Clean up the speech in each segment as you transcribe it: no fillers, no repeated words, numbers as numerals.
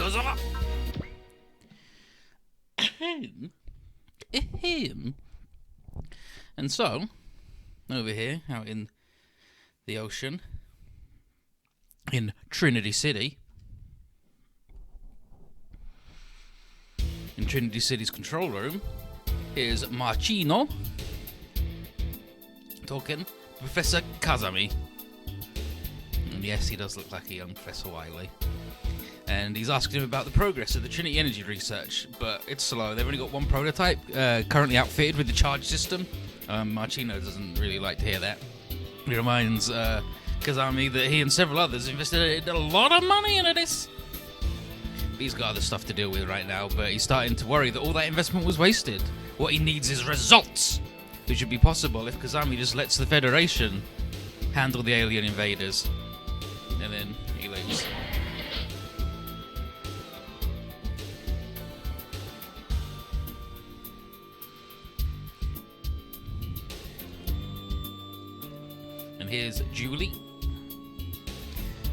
Dozo! Ahem. And so, over here, out in the ocean, in Trinity City, in Trinity City's control room, is Marcino talking to Professor Kazami. And yes, he does look like a young Professor Wiley. And he's asking him about the progress of the Trinity Energy research, but it's slow. They've only got one prototype, currently outfitted with the charge system. Marcino doesn't really like to hear that. He reminds Kazami that he and several others invested a lot of money into this. He's got other stuff to deal with right now, but he's starting to worry that all that investment was wasted. What he needs is results, which would be possible if Kazami just lets the Federation handle the alien invaders. And then he leaves. And here's Julie.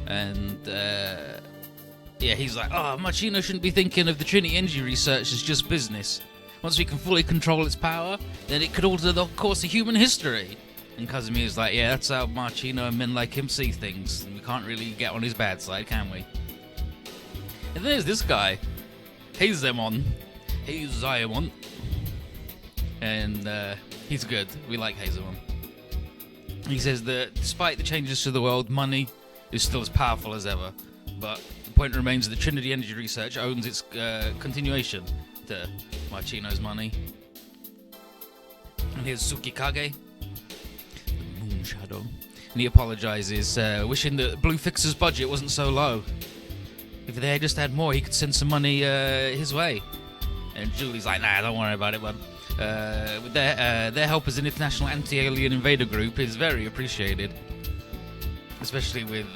And, yeah, he's like, oh, Marcino shouldn't be thinking of the Trinity Energy research as just business. Once we can fully control its power, then it could alter the course of human history. And Kazumi like, yeah, that's how Marcino and men like him see things. And we can't really get on his bad side, can we? And there's this guy, Heizemon. And he's good. We like Heizemon. He says that despite the changes to the world, money is still as powerful as ever. But the point remains that the Trinity Energy research owns its continuation to Marcino's money. And here's Tsukikage, the Moon Shadow. And he apologizes, wishing that Blue Fixer's budget wasn't so low. If they just had more, he could send some money his way. And Julie's like, nah, don't worry about it, bud. Their help as an international anti-alien invader group is very appreciated. Especially with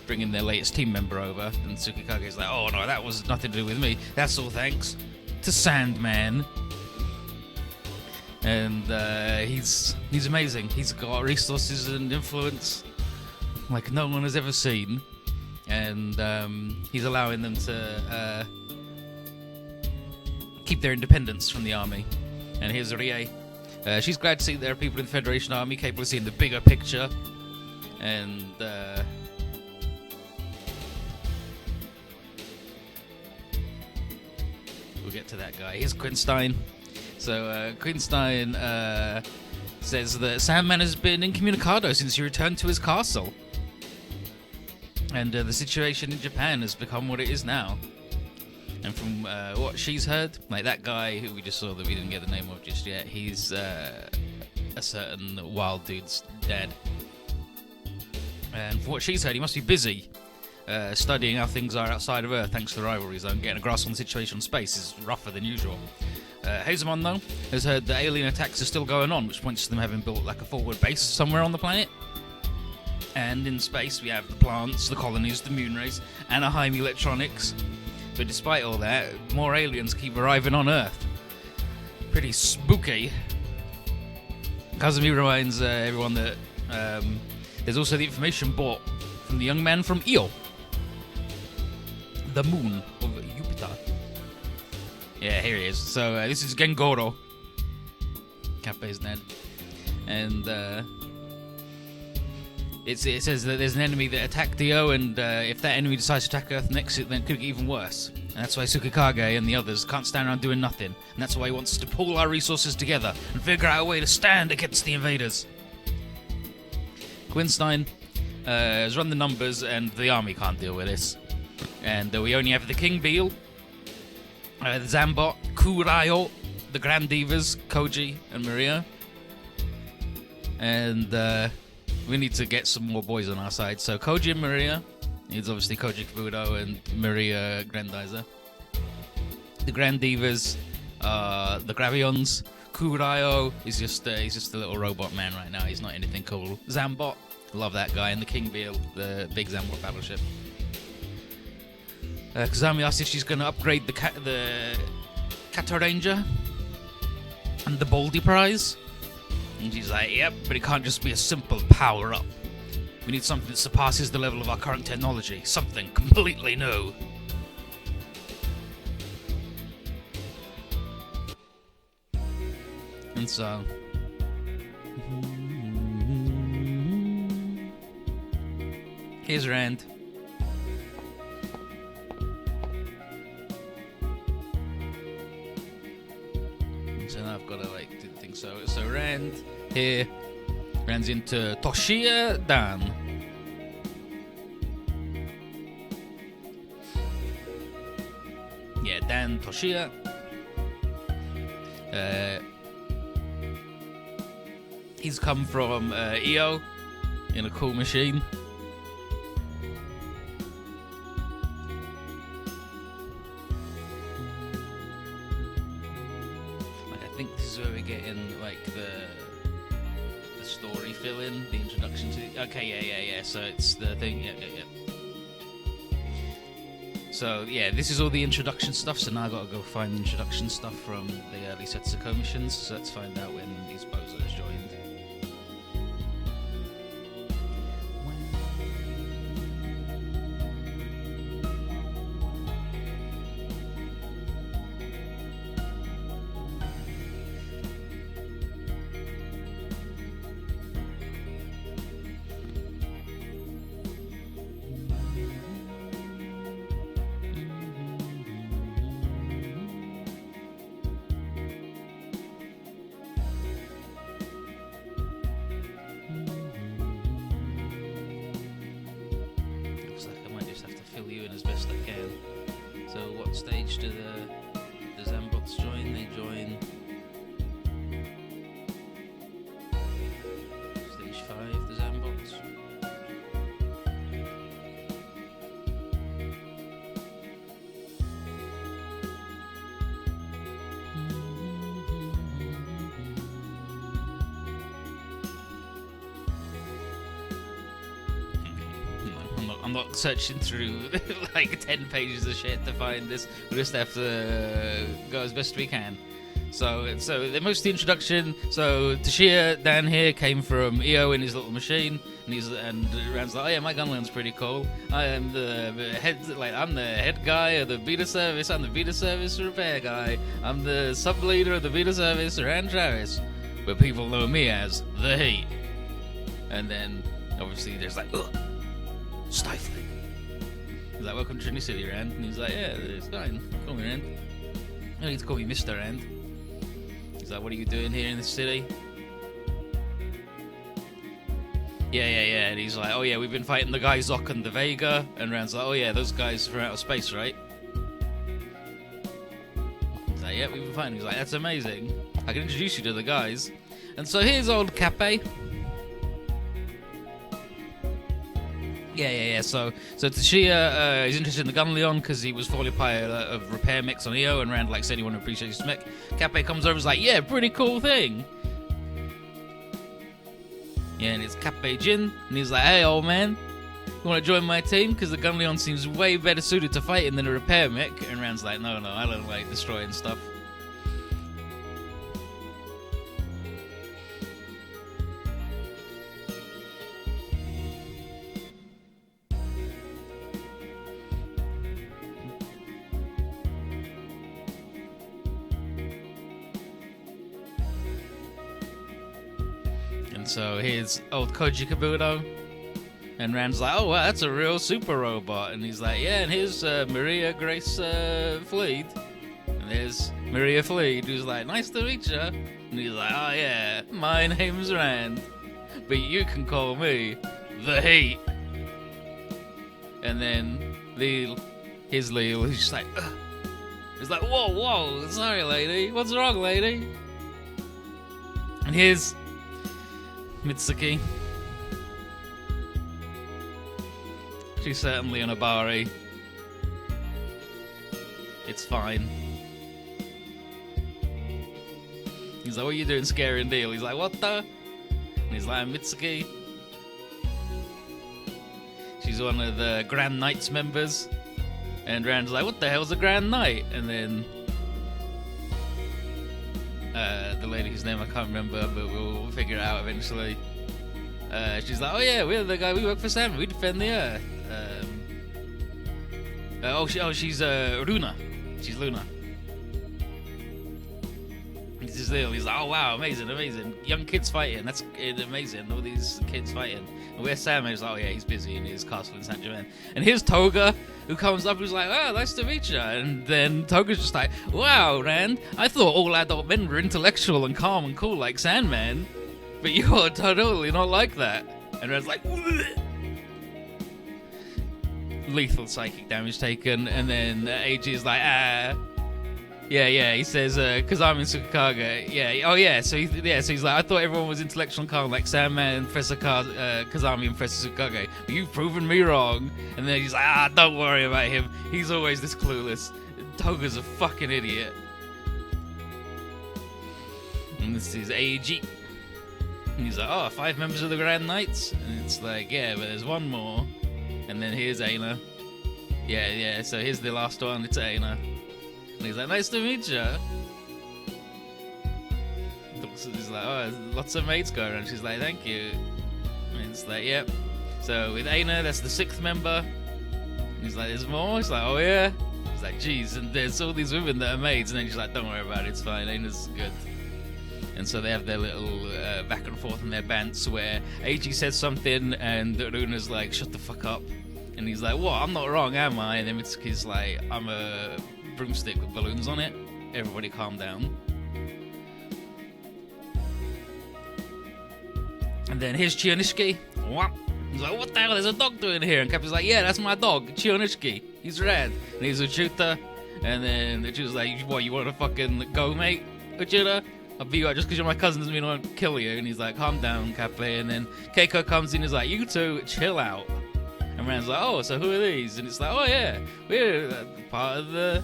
bringing their latest team member over. And Tsukikage's like, oh no, that was nothing to do with me. That's all thanks to Sandman. And he's amazing. He's got resources and influence like no one has ever seen. And he's allowing them to keep their independence from the army. And here's Rie. She's glad to see there are people in the Federation Army capable of seeing the bigger picture. And we'll get to that guy. Here's Quinstein. So Quinstein says that Sandman has been incommunicado since he returned to his castle. And the situation in Japan has become what it is now. And from what she's heard, like that guy who we just saw that we didn't get the name of just yet, he's a certain wild dude's dad. And from what she's heard, he must be busy studying how things are outside of Earth thanks to the rivalry zone. Getting a grasp on the situation in space is rougher than usual. Hazemon, though, has heard that alien attacks are still going on, which points to them having built like a forward base somewhere on the planet. And in space, we have the plants, the colonies, the moon race, Anaheim Electronics. But despite all that, more aliens keep arriving on Earth. Pretty spooky. Kazumi reminds everyone that there's also the information bought from the young man from Io, the moon of Jupiter. Yeah, here he is. So this is Gengoro, Kappe's Ned. And it says that there's an enemy that attacked Io, and if that enemy decides to attack Earth next, then it could get even worse. And that's why Tsukikage and the others can't stand around doing nothing. And that's why he wants us to pull our resources together and figure out a way to stand against the invaders. Quinstein has run the numbers, and the army can't deal with this. And we only have the King Beale, the Zambot, Kurayo, the Grand Divas, Koji and Maria. And we need to get some more boys on our side. So Koji and Maria, it's obviously Koji Kabuto and Maria Grandizer. The Grand Divas, the Gravions. Kurayo is he's just a little robot man right now. He's not anything cool. Zambot, love that guy. And the King Beale, the big Zambot battleship. Kazami asks if she's going to upgrade the Kata Ranger and the Baldy Prize. And she's like, yep, but it can't just be a simple power-up. We need something that surpasses the level of our current technology. Something completely new. And so here's Rand. So now I've got to like do the thing. So Rand here. Rand's into Toshiya Dan. Yeah, Dan Toshiya. He's come from EO in a cool machine. Like, I think this is where we're getting like the story fill in, the introduction to. Okay, yeah. So it's the thing. Yeah. So yeah, this is all the introduction stuff. So now I gotta go find the introduction stuff from the early Setsuko missions. So let's find out when these bozos joined. So what stage do the Zambots join? They join stage 5, the Zambots. I'm not searching through like 10 pages of shit to find this. We just have to go as best we can. So most of the introduction. So Toshiya Dan here came from EO in his little machine, and Rand's like, oh yeah, my gunland's pretty cool. I am the head guy of the beta service. I'm the beta service repair guy. I'm the sub leader of the beta service, Rand Travis, but people know me as the Heat. And then obviously there's like, ugh. Stifling. He's like, welcome to Trinity City, Rand. And he's like, yeah, it's fine. Call me Rand. You don't need to call me Mr. Rand. He's like, what are you doing here in this city? Yeah. And he's like, oh yeah, we've been fighting the guy Zoc and the Vega. And Rand's like, oh yeah, those guys from outer space, right? He's like, yeah, we've been fighting. He's like, that's amazing. I can introduce you to the guys. And so here's old Cape. Yeah. So Toshiya is interested in the Gunleon because he was formerly pilot of repair mechs on EO, and Rand like said he wanted to appreciate his mech. Cape comes over and is like, yeah, pretty cool thing. Yeah, and it's Cape Jin, and he's like, hey, old man, you want to join my team? Because the Gunleon seems way better suited to fighting than a repair mech. And Rand's like, no, I don't like destroying stuff. So here's old Koji Kabuto, and Rand's like, oh wow, that's a real super robot. And he's like, yeah, and here's Maria Grace Fleet. And there's Maria Fleet, who's like, nice to meet you. And he's like, oh yeah, my name's Rand, but you can call me the Heat. And then here's Lil, he's just like, ugh. He's like, whoa, sorry lady, what's wrong lady? And here's Mitsuki. She's certainly an Abari. It's fine. He's like, what are you doing scaring Deal? He's like, what the? And he's like, Mitsuki. She's one of the Grand Knights members. And Rand's like, what the hell's a Grand Knight? And then the lady whose name I can't remember, but we'll figure it out eventually. She's like, oh yeah, we're the guy, we work for Sam, we defend the Earth. She's Luna. She's Luna. He's like, oh wow, amazing, amazing. Young kids fighting, that's amazing. All these kids fighting. And where's Sam? He's like, oh yeah, he's busy in his castle in Saint Germain. And here's Toga, who comes up, who's like, oh, nice to meet you. And then Toga's just like, wow, Rand, I thought all adult men were intellectual and calm and cool like Sandman, but you're totally not like that. And Rand's like, bleh. Lethal psychic damage taken. And then AG's like, yeah, he says, because I'm in Tsukikage. Yeah, oh yeah, so he's like, I thought everyone was intellectual and calm like Sandman and Professor Kazami and Professor Tsukikage, but you've proven me wrong. And then he's like, don't worry about him. He's always this clueless. Toga's a fucking idiot. And this is AG. And he's like, 5 members of the Grand Knights? And it's like, yeah, but there's one more. And then here's Aina. Yeah, so here's the last one, it's Aina. And he's like, nice to meet you. He's like, lots of mates go around. She's like, thank you. And it's like, yep. So with Aina, that's the 6th member. And he's like, there's more? He's like, oh yeah. He's like, geez, and there's all these women that are maids. And then she's like, don't worry about it, it's fine, Aina's good. And so they have their little back and forth in their bants where Eiji says something and Runa's like, shut the fuck up. And he's like, what? I'm not wrong, am I? And then Mitsuki's like, I'm a broomstick with balloons on it. Everybody calm down. And then here's Chionishiki. What? He's like, what the hell? There's a dog doing here. And Cappy's like, yeah, that's my dog, Chionishiki. He's red. And he's Uchuta. And then Uchuta's like, what, you want to fucking go, mate? Uchuta? I'll beat you up just because you're my cousin doesn't mean I won't kill you. And he's like, calm down, Cappy. And then Keiko comes in and is like, you two, chill out. And Rand's like, oh, so who are these? And it's like, oh yeah, we're part of the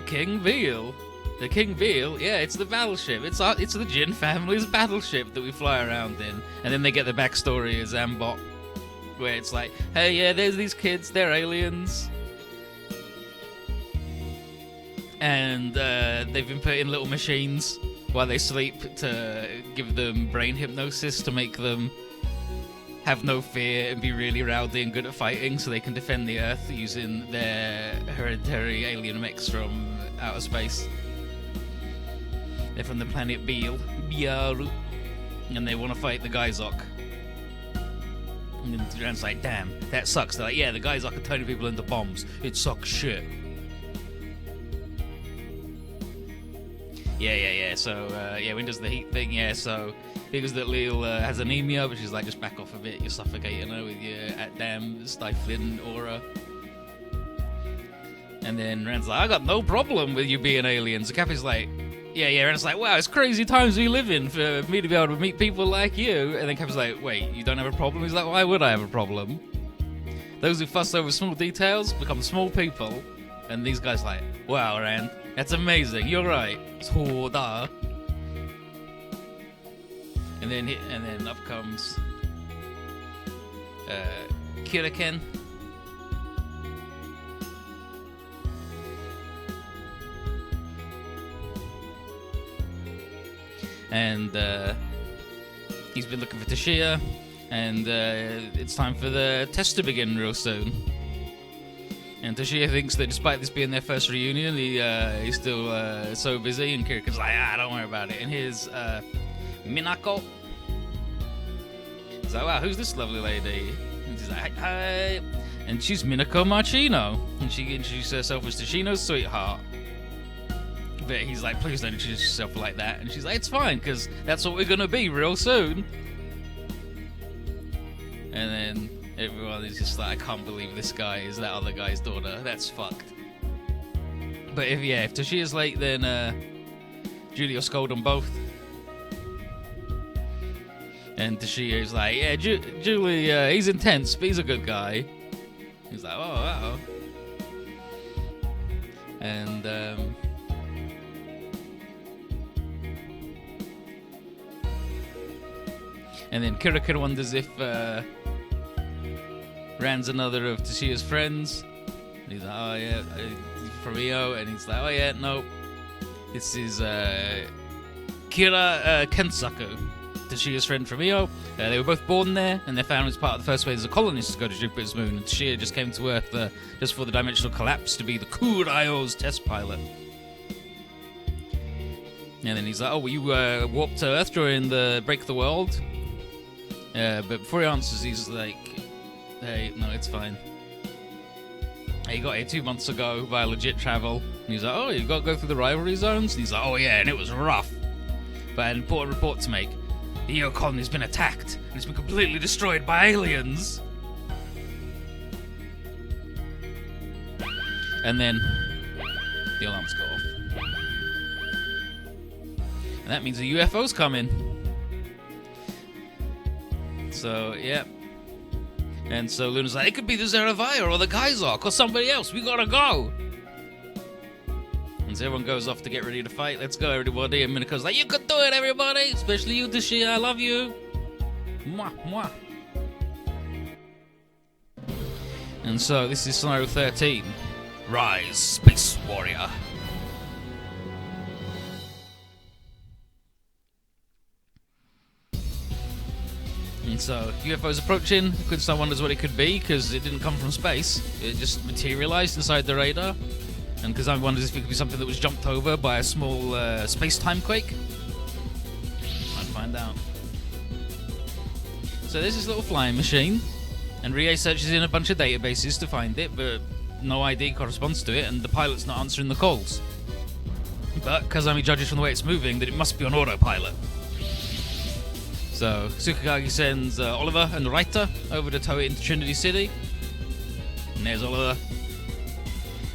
King Veal. The King Veal, yeah, it's the battleship. It's the Jin family's battleship that we fly around in. And then they get the backstory of Zambot, where it's like, hey, yeah, there's these kids, they're aliens. And they've been put in little machines while they sleep to give them brain hypnosis to make them have no fear and be really rowdy and good at fighting so they can defend the Earth using their hereditary alien mix from outer space. They're from the planet Biaru, and they want to fight the Gaizok. And Rand's like, damn, that sucks. They're like, yeah, the Gaizok are turning people into bombs. It sucks shit. Yeah. So, when does the heat thing? Yeah, so figures that Lil has anemia, but she's like, just back off a bit. You're suffocating her with your damn stifling aura. And then Rand's like, I got no problem with you being aliens. And Cappy's like, yeah. And it's like, wow, it's crazy times we live in for me to be able to meet people like you. And then Cappy's like, wait, you don't have a problem? He's like, why would I have a problem? Those who fuss over small details become small people. And these guys like, wow, Rand, that's amazing. You're right. Toda. And then up comes Kiraken. And he's been looking for Toshiya, and it's time for the test to begin real soon. And Toshiya thinks that despite this being their first reunion, he's still so busy, and Kiraken's like, don't worry about it. And here's Minako. He's like, wow, who's this lovely lady? And she's like, hi. And she's Minako Marchino. And she introduced herself as Toshino's sweetheart. But he's like, please don't introduce yourself like that. And she's like, it's fine, because that's what we're going to be real soon. And then everyone is just like, I can't believe this guy is that other guy's daughter. That's fucked. But if Toshiya's late, then Julie will scold them both. And Toshiya's like, yeah, Julie, he's intense, but he's a good guy. He's like, oh, wow. And then Kiraken wonders if Rand's another of Toshiya's friends. And he's like, oh yeah, from EO. And he's like, oh yeah, no. This is Kira Kensaku, Toshiya's friend from EO. They were both born there, and their family was part of the first wave of colonists to go to Jupiter's moon. And Toshiya just came to Earth just for the dimensional collapse to be the Kurayo's test pilot. And then he's like, oh, well, you warped to Earth during the Break of the World? But before he answers, he's like, hey, no, it's fine. He got here 2 months ago via legit travel. And he's like, oh, you got to go through the rivalry zones? And he's like, oh, yeah, and it was rough. But an important report to make. The EO colony's been attacked, and it's been completely destroyed by aliens. And then the alarms go off. And that means a UFO's coming. So, yeah. And so Luna's like, it could be the Zeravaya or the Kaizok or somebody else. We gotta go. And so everyone goes off to get ready to fight. Let's go, everybody. And Minako's like, you could do it, everybody. Especially you, Dashi. I love you. Mwah, mwah. And so this is scenario 13. Rise, Space Warrior. And so, UFO's approaching. Kudasai wonders what it could be, because it didn't come from space. It just materialized inside the radar. And Kazami wonders if it could be something that was jumped over by a small space-time quake. Might find out. So there's this little flying machine. And Rie searches in a bunch of databases to find it, but no ID corresponds to it, and the pilot's not answering the calls. But Kazami judges from the way it's moving that it must be on autopilot. So, Tsukagagi sends Oliver and Raita over to tow it into Trinity City. And there's Oliver.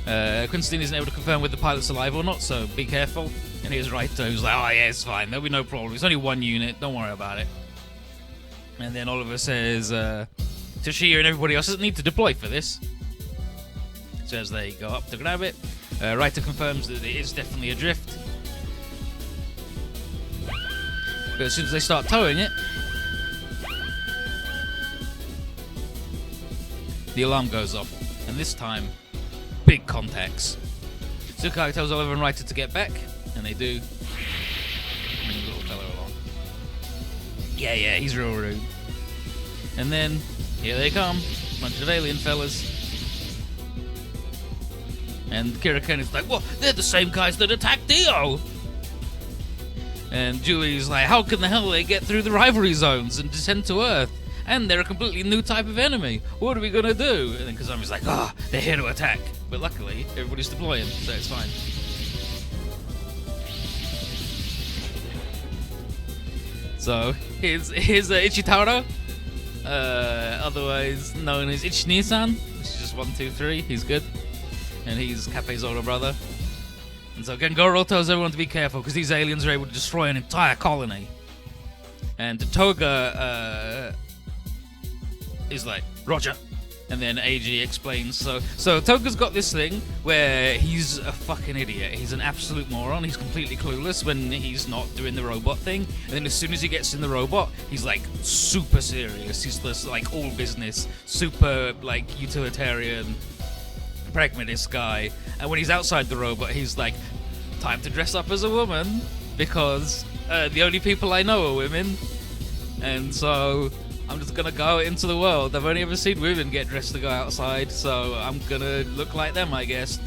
Quinstein isn't able to confirm whether the pilot's alive or not, so be careful. And here's Raita, who's like, oh yeah, it's fine, there'll be no problem. It's only one unit, don't worry about it. And then Oliver says, Toshiya and everybody else doesn't need to deploy for this. So as they go up to grab it, Raita confirms that it is definitely adrift. But as soon as they start towing it, the alarm goes off, and this time, big contacts. Tsukagagi tells Oliver and Raita to get back, and they do. Bring the little fellow along. Yeah, he's real rude. And then, here they come, bunch of alien fellas. And Kiraken is like, well, they're the same guys that attacked Dio! And Julie's like, how can the hell they get through the rivalry zones and descend to Earth? And they're a completely new type of enemy. What are we gonna do? And then Kazami's like, they're here to attack. But luckily, everybody's deploying, so it's fine. So, here's Ichitaro, otherwise known as Ichini-san, which is just 1, 2, 3, he's good. And he's Kappei's older brother. And so Gengoro tells everyone to be careful because these aliens are able to destroy an entire colony. And Toga is like, Roger. And then AG explains, so Toga's got this thing where he's a fucking idiot. He's an absolute moron. He's completely clueless when he's not doing the robot thing. And then as soon as he gets in the robot, he's like super serious. He's just like all business, super like utilitarian, pragmatist guy. And when he's outside the robot, he's like, time to dress up as a woman because the only people I know are women, and so I'm just gonna go into the world. I've only ever seen women get dressed to go outside, so I'm gonna look like them, I guess.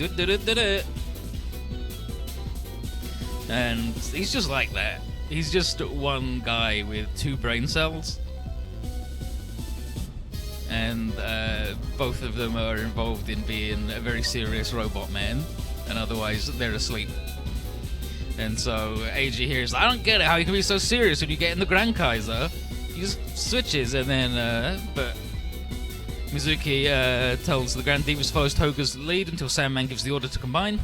And he's just like that. He's just one guy with 2 brain cells. And both of them are involved in being a very serious robot man, and otherwise they're asleep. And so AG here is like, I don't get it, how you can be so serious when you get in the Grand Kaiser. He just switches, and then, but Mizuki tells the Grand Divas follows Toga's lead until Sandman gives the order to combine.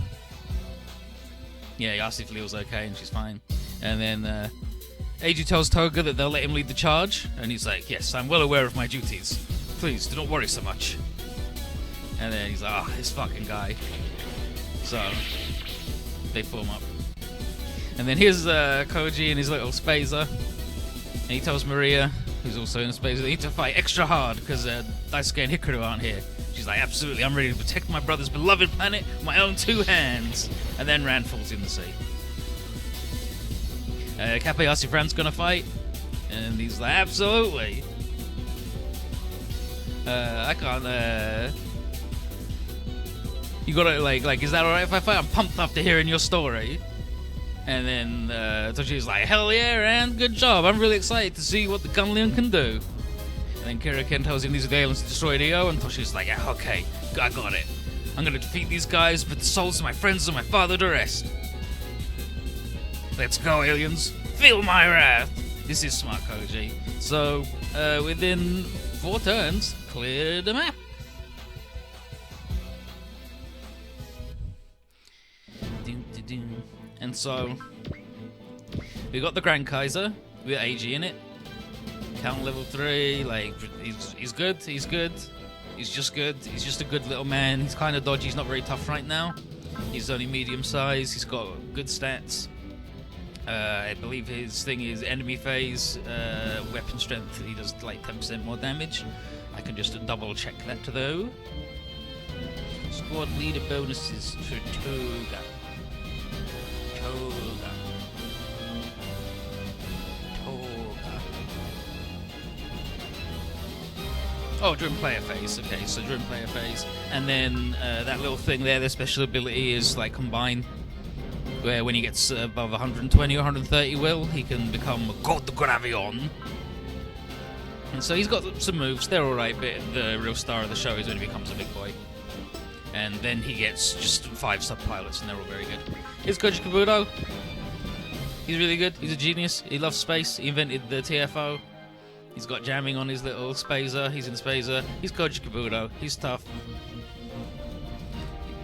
Yeah, he asks if Leo's okay, and she's fine. And then AG tells Toga that they'll let him lead the charge, and he's like, yes, I'm well aware of my duties. Please, do not worry so much. And then he's like, this fucking guy. So, they form up. And then here's Koji and his little spacer. And he tells Maria, who's also in a spacer, they need to fight extra hard because Daisuke and Hikaru aren't here. She's like, absolutely, I'm ready to protect my brother's beloved planet with my own 2 hands. And then Rand falls in the sea. Kappei asks if Rand's gonna fight. And he's like, absolutely. I can't, you gotta, like, is that alright if I fight? I'm pumped after hearing your story. And then Toshi's like, hell yeah, Rand, good job. I'm really excited to see what the Gunleon can do. And then Kirikin tells him these are the aliens to destroy Dio, and Toshi's like, yeah, okay, I got it. I'm gonna defeat these guys, but the souls of my friends and my father to rest. Let's go, aliens. Feel my wrath. This is smart, Koji. So, within 4 turns, clear the map. And so, we got the Grand Kaiser with AG in it. Count level 3, like, he's good, he's good. He's just good. He's just a good little man. He's kind of dodgy. He's not very tough right now. He's only medium size. He's got good stats. I believe his thing is enemy phase, weapon strength. He does like 10% more damage. I can just double check that though. Squad leader bonuses for Toga. Oh, during player phase. Okay, so during player phase. And then that little thing there, their special ability is like combine, where when he gets above 120 or 130 will, he can become God Gravion. And so he's got some moves, they're alright, but the real star of the show is when he becomes a big boy. And then he gets just 5 sub-pilots, and they're all very good. Here's Koji Kabuto. He's really good, he's a genius, he loves space, he invented the TFO. He's got jamming on his little spazer. He's in spazer. He's Koji Kabuto. He's tough.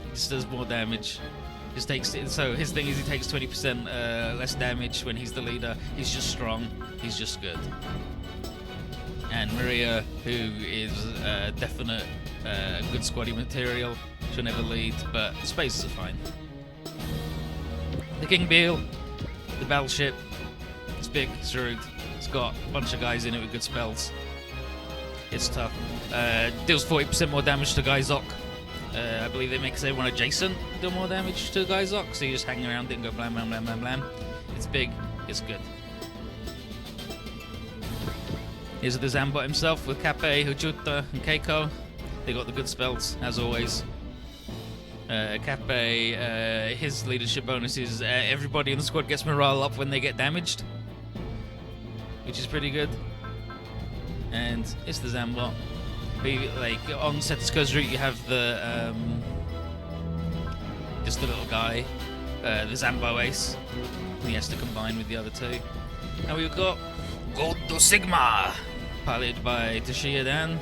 He just does more damage. Just takes it. So his thing is he takes 20% less damage when he's the leader. He's just strong. He's just good. And Maria, who is definite good squaddy material, she'll never lead, but spacers are fine. The King Beale, the battleship. It's big. It's rude. It's got a bunch of guys in it with good spells. It's tough. Deals 40% more damage to Gaizok. I believe it makes everyone adjacent do more damage to Gaizok, so you just hang around it and go blam, blam, blam, blam, blam. It's big. It's good. Here's the Zambot himself with Kappei, Hujuta, and Keiko. They got the good spells, as always. Kappei, his leadership bonus is everybody in the squad gets morale up when they get damaged, which is pretty good. And it's the Zambot. Like on Setsuko's route, you have the just the little guy, the Zambo Ace. He has to combine with the other two. And we've got Goto Sigma, piloted by Toshiya Dan.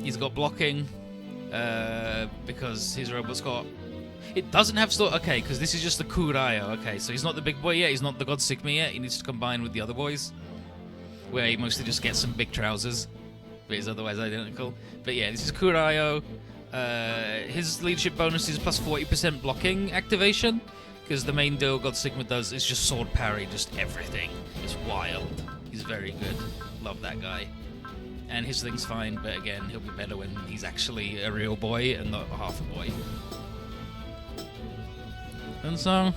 He's got blocking because his robot's got. It doesn't have sort. Okay, because this is just the Kurayo. Okay, so he's not the big boy yet. He's not the God Sigma yet. He needs to combine with the other boys, where he mostly just gets some big trousers, but he's otherwise identical. But yeah, this is Kurayo. His leadership bonus is plus 40% blocking activation, because the main deal God Sigma does is just sword parry, just everything. It's wild. He's very good. Love that guy. And his thing's fine, but again, he'll be better when he's actually a real boy and not half a boy. And so,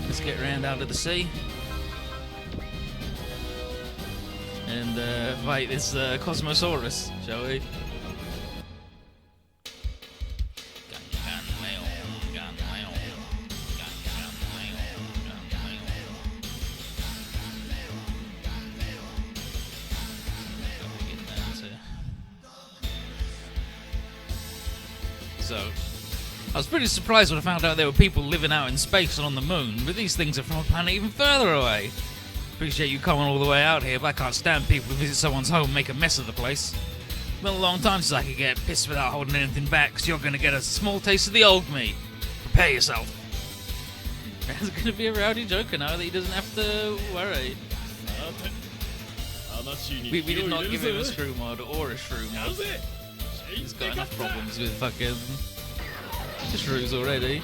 let's get Rand out of the sea and fight this Cosmosaurus, shall we? So, I was pretty surprised when I found out there were people living out in space and on the moon, but these things are from a planet even further away. Appreciate you coming all the way out here, but I can't stand people who visit someone's home and make a mess of the place. It's been a long time since I could get pissed without holding anything back, so you're going to get a small taste of the old me. Prepare yourself. There's going to be a rowdy joker now that he doesn't have to worry. We did not give him a screw mod or a shrew mod. He's got enough problems with fucking shrews already.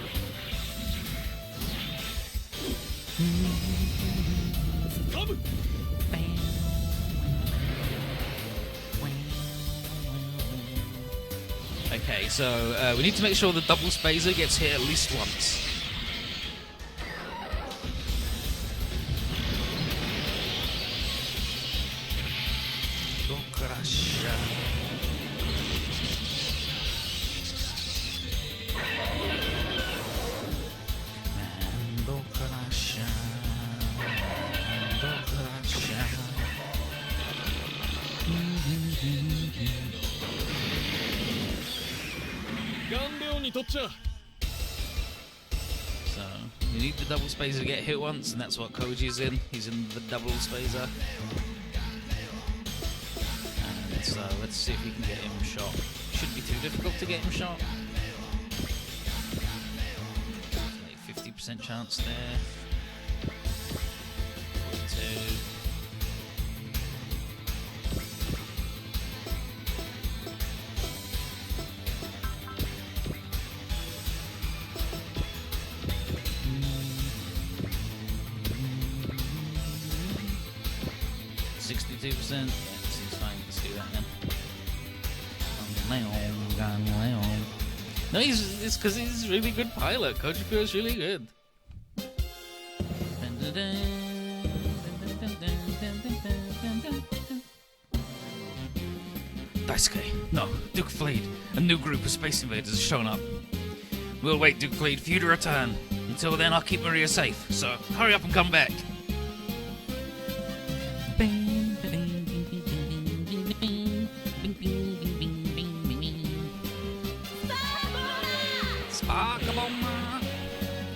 Okay, so we need to make sure the double spazer gets hit at least once. So you need the double spacer to get hit once, and that's what Koji's in. He's in the double spacer. And so let's see if we can get him shot. Shouldn't be too difficult to get him shot. Like 50% chance there. 42. Yeah, seems fine. Let's do that then. No, it's because he's a really good pilot. Kojiku's really good. Daisuke, no, Duke Fleet. A new group of space invaders has shown up. We'll wait, Duke Fleet, for you to return. Until then, I'll keep Maria safe. So hurry up and come back.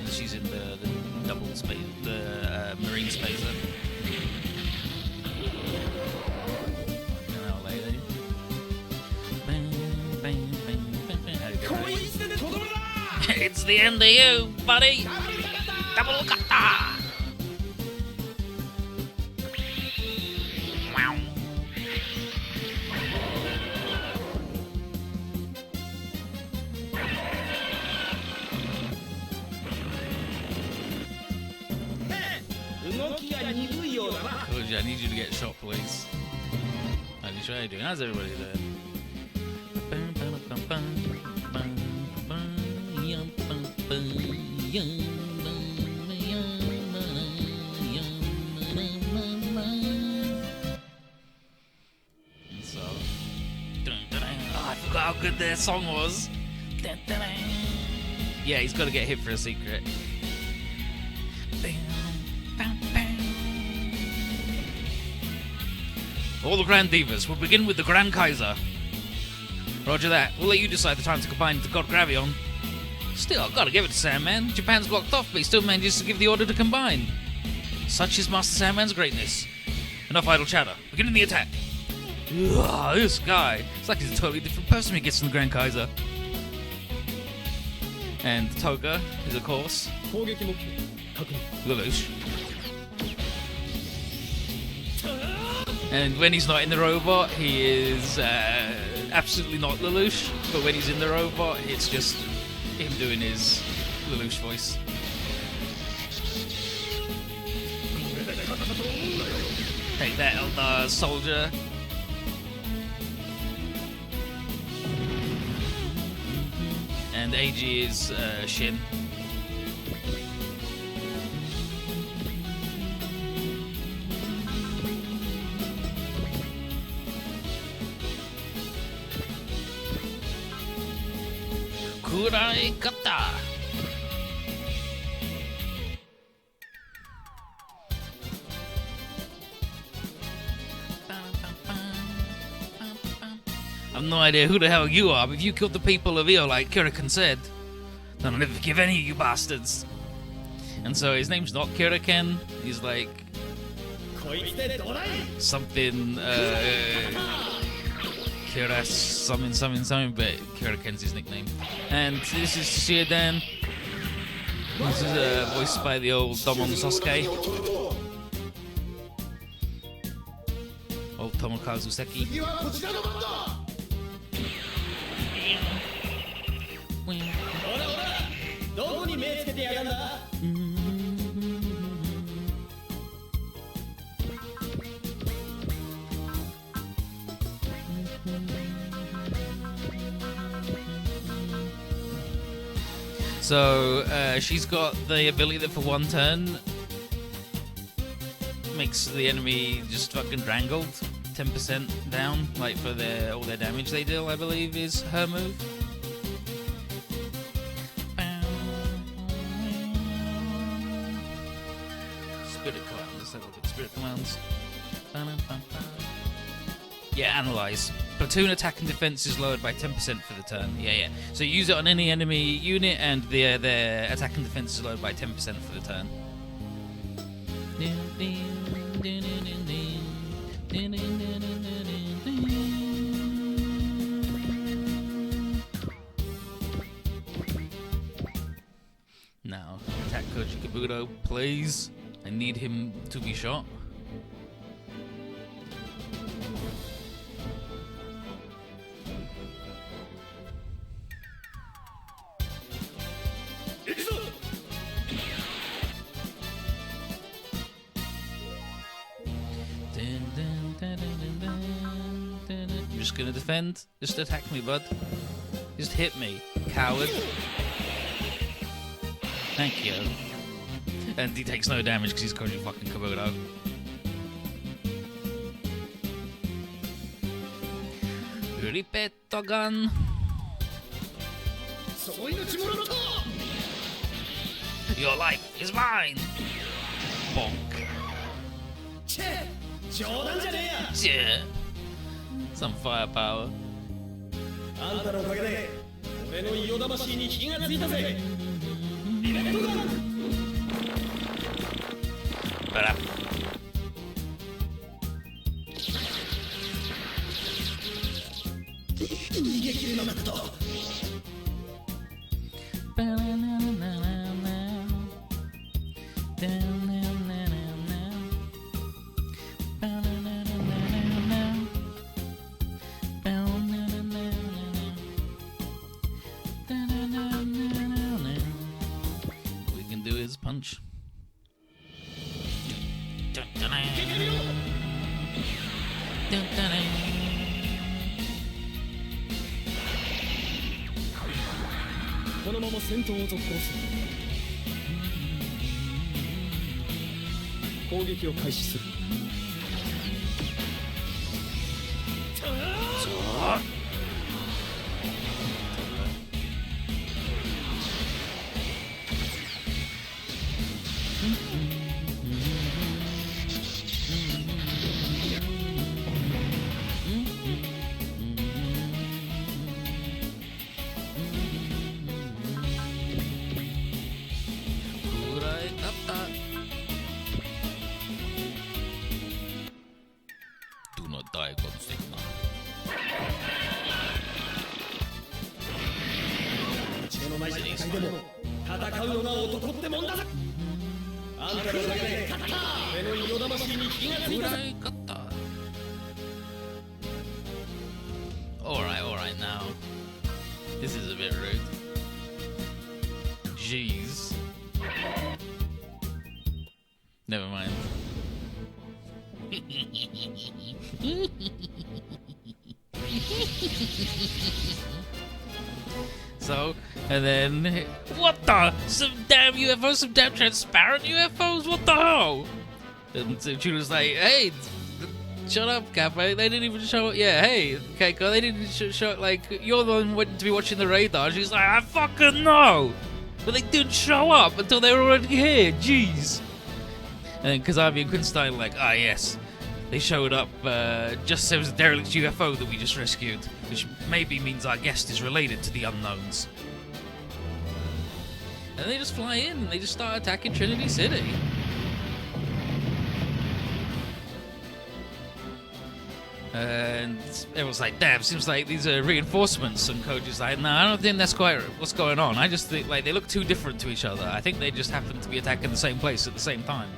And she's in the double space, the marine spacer. Now, lady. It's the end of you, buddy. Double kata. Wow. Koji, I need you to get shot, please. How are you doing? How's everybody doing? So, oh, I forgot how good their song was. Yeah, he's got to get hit for a secret. All the Grand Divas. We'll begin with the Grand Kaiser. Roger that. We'll let you decide the time to combine to God Gravion. Still, I've got to give it to Sandman. Japan's blocked off, but he still manages to give the order to combine. Such is Master Sandman's greatness. Enough idle chatter. Beginning the attack. Ugh, this guy. It's like he's a totally different person when he gets in the Grand Kaiser. And Toga is, of course, Lelouch. And when he's not in the robot, he is absolutely not Lelouch. But when he's in the robot, it's just him doing his Lelouch voice. Take that, Elder Soldier. And AG is Shin. Kurai Kata. I've no idea who the hell you are, but if you killed the people of Io like Kurikan said, then I'll never forgive any of you bastards. And so his name's not Kurikan, he's like something Kiras, something, but Kurikan's his nickname. And this is Shiodan. This is voiced by the old Domon Sosuke. Old Tomokazu Seki. So she's got the ability that for one turn makes the enemy just fucking strangled, 10% down, like for all their damage they deal, I believe is her move. Spirit Command, let's have a look at Spirit Commands. Yeah, analyze. Platoon attack and defense is lowered by 10% for the turn. Yeah. So you use it on any enemy unit, and their attack and defense is lowered by 10% for the turn. Now, attack Koji Kabuto, please. I need him to be shot. I'm just gonna defend. Just attack me, bud. Just hit me, coward. Thank you. And he takes no damage because he's Koji fucking Kabuto. Ripeto gun. Your life is mine. Bonk. Yeah. Some firepower. But we can do his punch. Do not die, God Sigma. Alright now. This is a bit rude. Jeez. Never mind. So, and then what the? Some damn UFOs, some damn transparent UFOs? What the hell? And so Chuna's like, hey, shut up, Kappa. They didn't even show up. Yeah, hey, Keiko, they didn't show up. Like, you're the one waiting to be watching the radar. She's like, I fucking know. But they didn't show up until they were already here. Jeez. And then Kazami and Quinstein are like, ah, yes. They showed up just as there was a derelict UFO that we just rescued, which maybe means our guest is related to the unknowns. And they just fly in and they just start attacking Trinity City. And everyone's like, damn, seems like these are reinforcements. And Koji's like, no, I don't think that's quite what's going on. I just think like they look too different to each other. I think they just happen to be attacking the same place at the same time.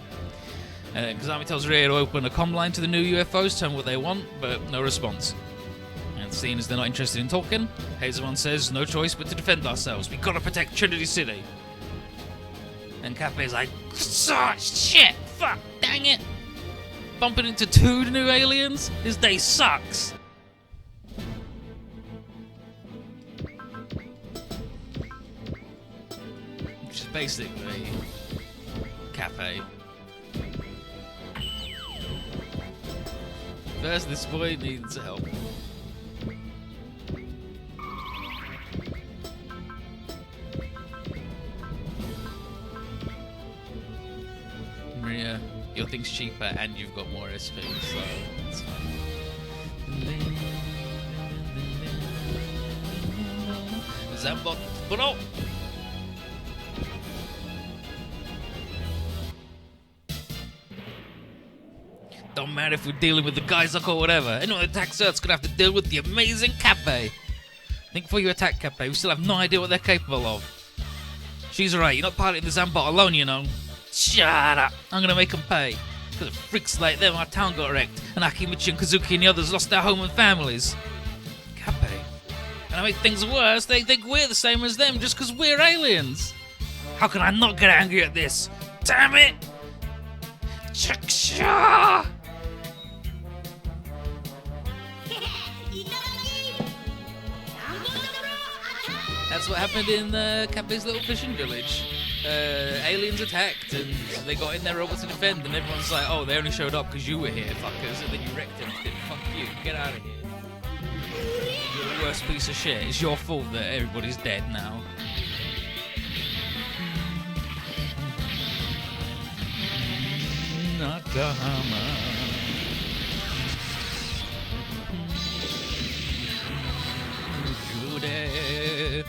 Kazami tells Ria to open a comm line to the new UFOs, tell them what they want, but no response. And seeing as they're not interested in talking, Hazelmon says, no choice but to defend ourselves. We gotta protect Trinity City. And Kappe's like, shit, fuck, dang it. Bumping into 2 new aliens? This day sucks. Which is basically Kappe. First, this boy needs help. Maria, your thing's cheaper and you've got more SP, so it's fine. Zambot, but oh! Don't matter if we're dealing with the Gaizoku or whatever. Anyone that attacks Earth's gonna have to deal with the amazing Kappei. Think before you attack Kappei, we still have no idea what they're capable of. She's right, you're not piloting the Zambot alone, you know. Shut up! I'm gonna make them pay. Because of freaks like them, our town got wrecked, and Akimichi and Kazuki and the others lost their home and families. Kappei. And to make things worse, they think we're the same as them just because we're aliens. How can I not get angry at this? Damn it! Chaksha! That's what happened in Kappei's little fishing village. Aliens attacked and they got in their robots to defend, and everyone's like, oh, they only showed up because you were here, fuckers, and then you wrecked everything. Fuck you, get out of here. You're the worst piece of shit. It's your fault that everybody's dead now. Nakahama. Jude.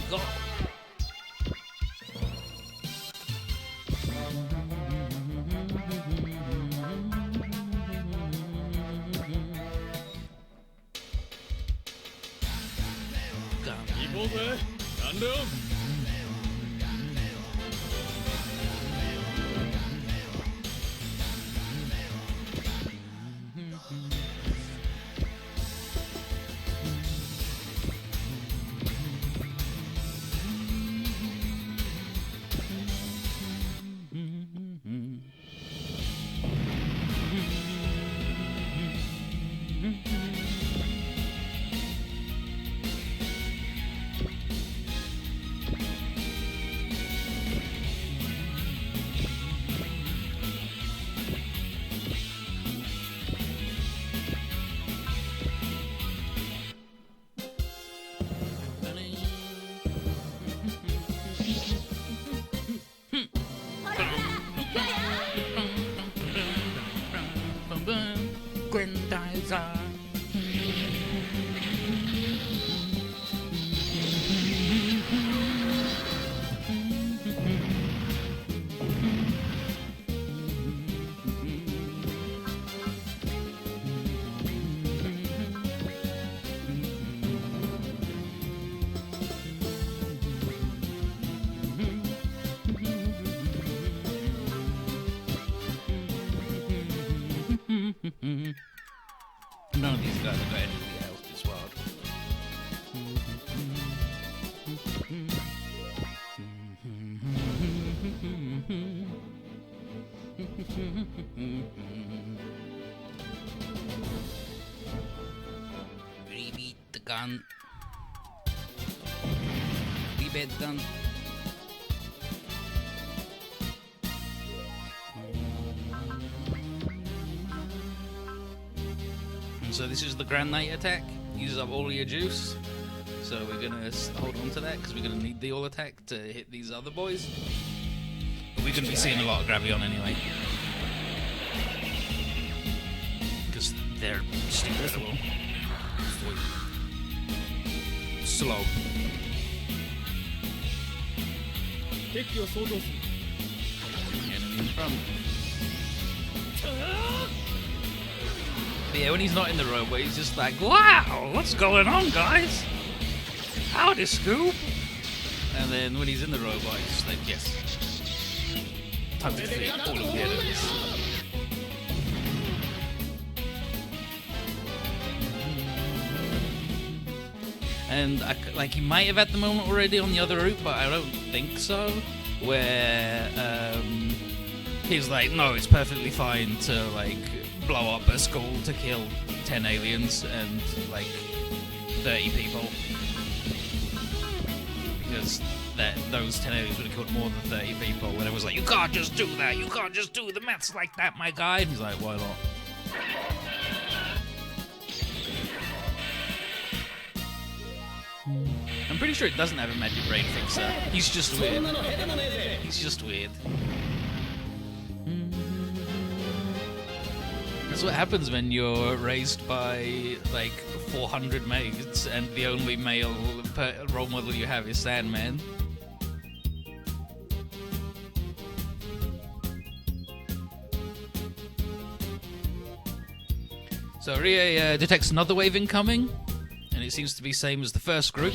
Go. Grendizer. None of these guys have got anything else this world. Rebeat the gun. Rebed gun. So this is the Grand Knight attack. Uses up all of your juice. So we're gonna hold on to that because we're gonna need the all attack to hit these other boys. But we're gonna be seeing a lot of Gravion anyway. Because they're stupid. Slow. Enemy in front. But yeah, when he's not in the robot, he's just like, wow, what's going on, guys? Howdy, Scoob. And then when he's in the robot, he's just like, yes. Time to defeat all of the enemies. And like he might have had the moment already on the other route, but I don't think so. Where he's like, no, it's perfectly fine to like blow up a school to kill 10 aliens and like 30 people, because those 10 aliens would have killed more than 30 people. And it was like, you can't just do that. You can't just do the maths like that, my guy. And he's like, why not? I'm pretty sure it doesn't have a magic brain fixer. He's just weird. He's just weird. That's what happens when you're raised by like 400 maids and the only male role model you have is Sandman. So Rie detects another wave incoming, and it seems to be same as the first group.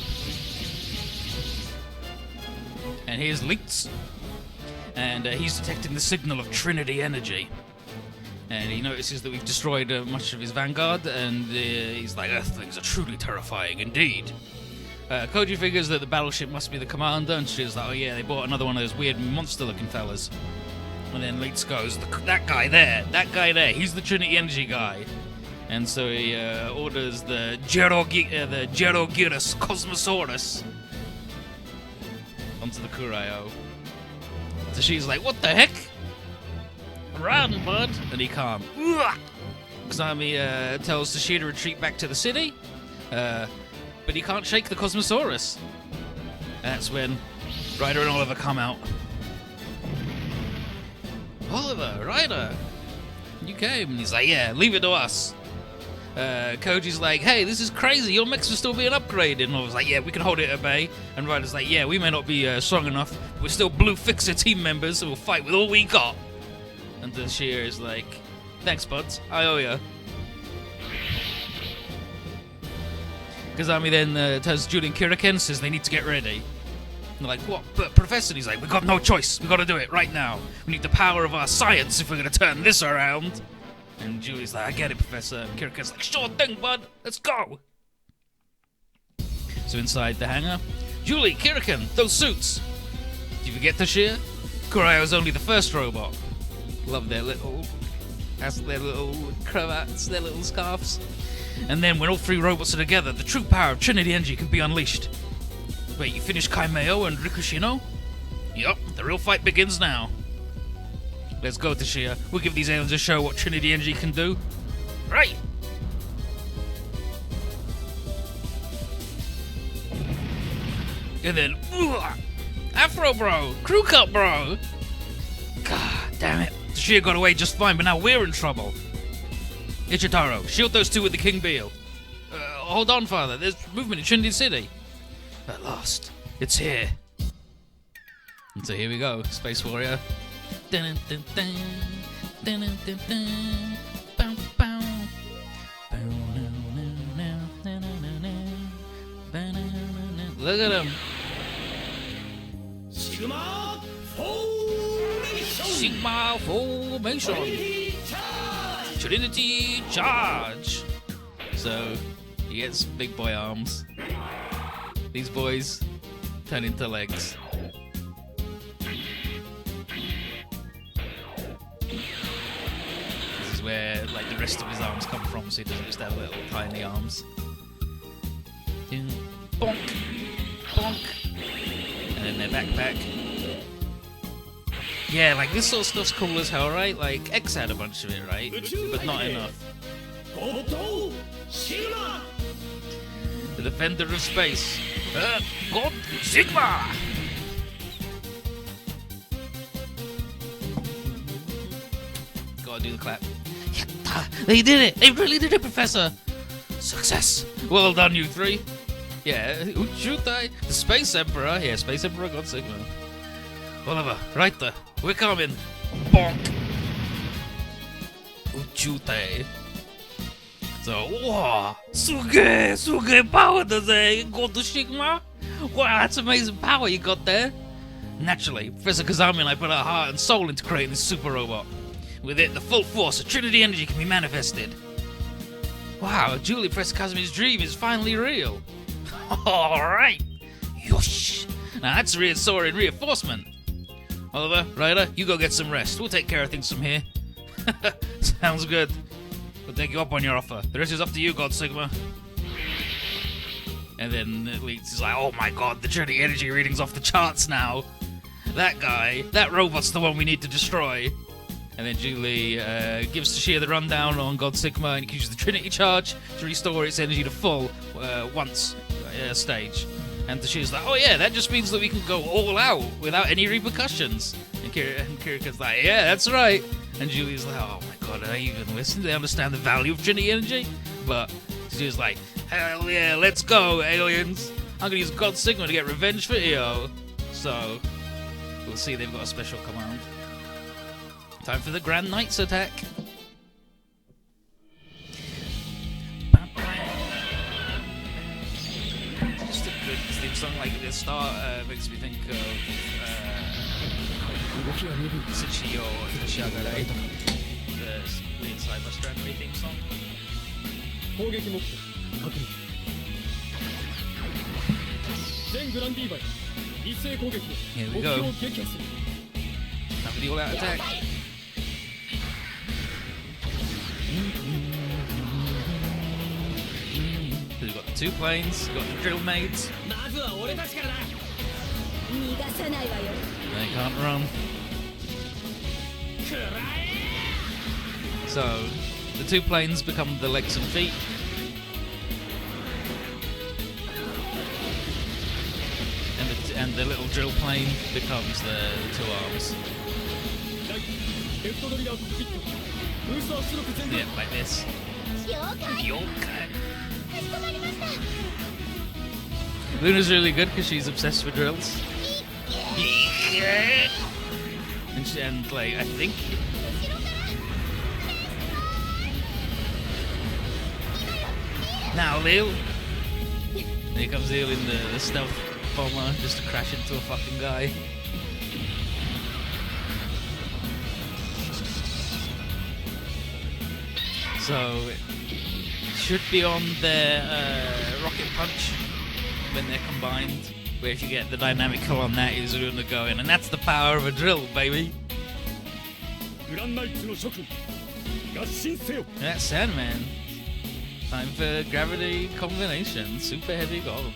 And here's Leaks, and he's detecting the signal of Trinity energy. And he notices that we've destroyed much of his vanguard, and he's like, Earthlings are truly terrifying indeed. Koji figures that the battleship must be the commander, and she's like, oh yeah, they bought another one of those weird monster-looking fellas. And then Leaks goes, that guy there, he's the Trinity energy guy. And so he orders the Gerogyrus Cosmosaurus onto the Kurayo. So she's like, what the heck? Run, bud! And he can't. Kazami tells Tashida to retreat back to the city, but he can't shake the Cosmosaurus. That's when Ryder and Oliver come out. Oliver, Ryder, you came. And he's like, yeah, leave it to us. Koji's like, hey, this is crazy, your mechs are still being upgraded. And I was like, yeah, we can hold it at bay. And Ryder's like, yeah, we may not be strong enough, but we're still Blue Fixer team members, so we'll fight with all we got. And Tashira is like, thanks, buds, I owe ya. Kazami then tells Julie and Kiriken, says they need to get ready. And they're like, what? But Professor, and he's like, we've got no choice, we've got to do it right now. We need the power of our science if we're going to turn this around. And Julie's like, I get it, Professor. And Kiriken's like, sure thing, bud, let's go. So inside the hangar, Julie, Kiriken, those suits. Did you forget Tashira? Kurayo's only the first robot. Love their little cravats, their little scarves. And then when all three robots are together, the true power of Trinity Energy can be unleashed. Wait, you finished Kaimeo and Rikushino? Yup, the real fight begins now. Let's go, Tashia. We'll give these aliens a show what Trinity Energy can do. Right! And then, Afro bro! Crew cut bro! God damn it. Tashia got away just fine, but now we're in trouble. Ichitaro, shield those two with the King Beale. Hold on, Father. There's movement in Trinity City. At last, it's here. And so here we go, Space Warrior. Dun, dun, dun, dun, dun, dun, dun. Bow, bow. Look at him. Sigma formation. Trinity charge. So he gets big boy arms. These boys turn into legs. This is where like the rest of his arms come from, so he doesn't just have little tiny arms. Bonk, bonk, and then their backpack. Yeah, like this sort of stuff's cool as hell, right? Like X had a bunch of it, right? But not enough. The defender of space. God Sigma! Gotta do the clap. They did it! They really did it, Professor! Success! Well done, you three. Yeah, Uchutai, the Space Emperor. Yeah, Space Emperor God Sigma. Oliver, right there. We're coming. Bonk. Uchutai. So, wow, suge power does it go to Sigma? Wow, that's amazing power you got there. Naturally, Professor Kazami and I put our heart and soul into creating this super robot. With it, the full force of Trinity Energy can be manifested. Wow, Julie, Professor Kazami's dream is finally real. Alright. Yosh. Now that's reassuring reinforcement. Oliver, Ryder, you go get some rest. We'll take care of things from here. Sounds good. We'll take you up on your offer. The rest is up to you, God Sigma. And then Leeds is like, oh my god, the Trinity Energy reading's off the charts now. That guy, that robot's the one we need to destroy. And then Julie gives Tashia the rundown on God Sigma and uses the Trinity Charge to restore its energy to full once a stage. And Toshida's like, oh yeah, that just means that we can go all out without any repercussions. And Kirika's like, yeah, that's right. And Julie's like, oh my god, are they even listening? Do they understand the value of Trinity energy? But she's like, hell yeah, let's go, aliens. I'm gonna use God's Sigma to get revenge for EO. So, we'll see they've got a special command. Time for the Grand Knights attack. Just a good theme song, like the start makes me think of Tsuchiyo Toshiagarai, the Inside My Strandway theme song. Here we go. Time for the all-out attack. So we've got the 2 planes, we've got the drill maids. They can't run. So, the 2 planes become the legs and feet. And the little drill plane becomes the 2 arms. Yeah, like this. Luna's really good because she's obsessed with drills. And like, I think... Now, Lil! Here comes Lil in the stealth bomber just to crash into a fucking guy. So, it should be on their rocket punch when they're combined, where if you get the dynamical on that, is Luna going, and that's the power of a drill, baby. That's Sandman. Time for gravity combination, super heavy gold.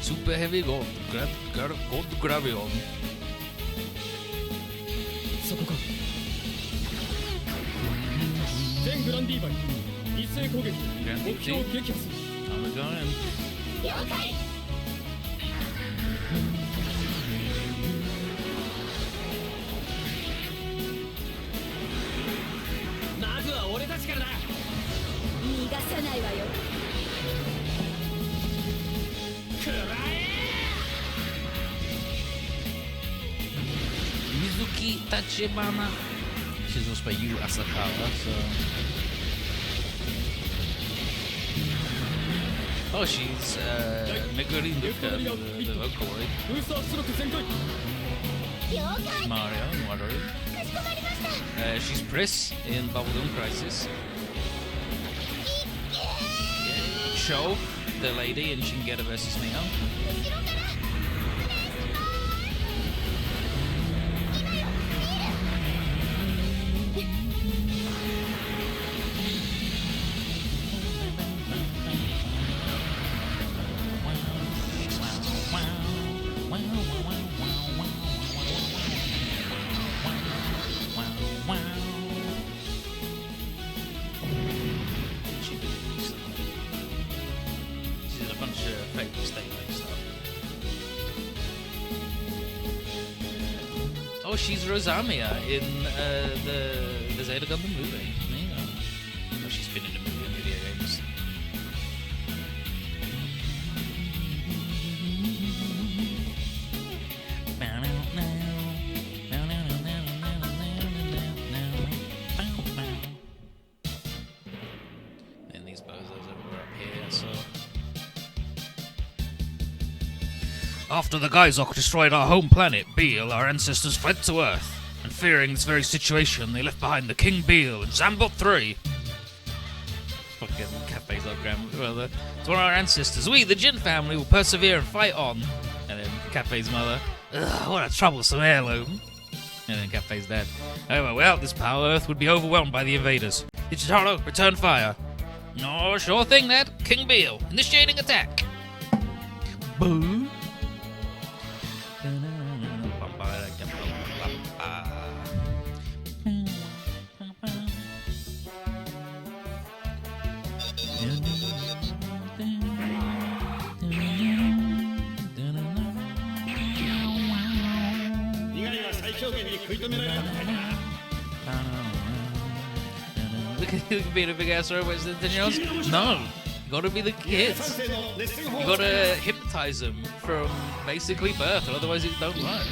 Super heavy gold, gold gravion. Grand DT. I'm going. Mizuki Tachibana. She's also by Yu Asakawa, so... Oh, she's Meguri Luka, the Vocaloid. Mario and Wateru. She's Briss in Bubblegum Crisis. Sho, the lady in Shingeki vs. Neo. Oh, she's Rosamia in the Zeta Gundam movie. Yeah. Oh, she's been in a movie and video games. And these bozos over up here, so... After the Geizok destroyed our home planet, Beal, our ancestors fled to Earth, and fearing this very situation, they left behind the King Beal and Zambot 3. Fucking Cafe's our grandmother. It's one of our ancestors. We, the Jin family, will persevere and fight on. And then Cafe's mother, ugh, what a troublesome heirloom. And then Cafe's dad, however, without this power, Earth would be overwhelmed by the invaders. Ichitaro, return fire. No, sure thing, Ned. King Beal, initiating attack. Boo. Look at you being a big ass robot than yours. No, you gotta be the kids. You gotta hypnotize them from basically birth, or otherwise it don't work.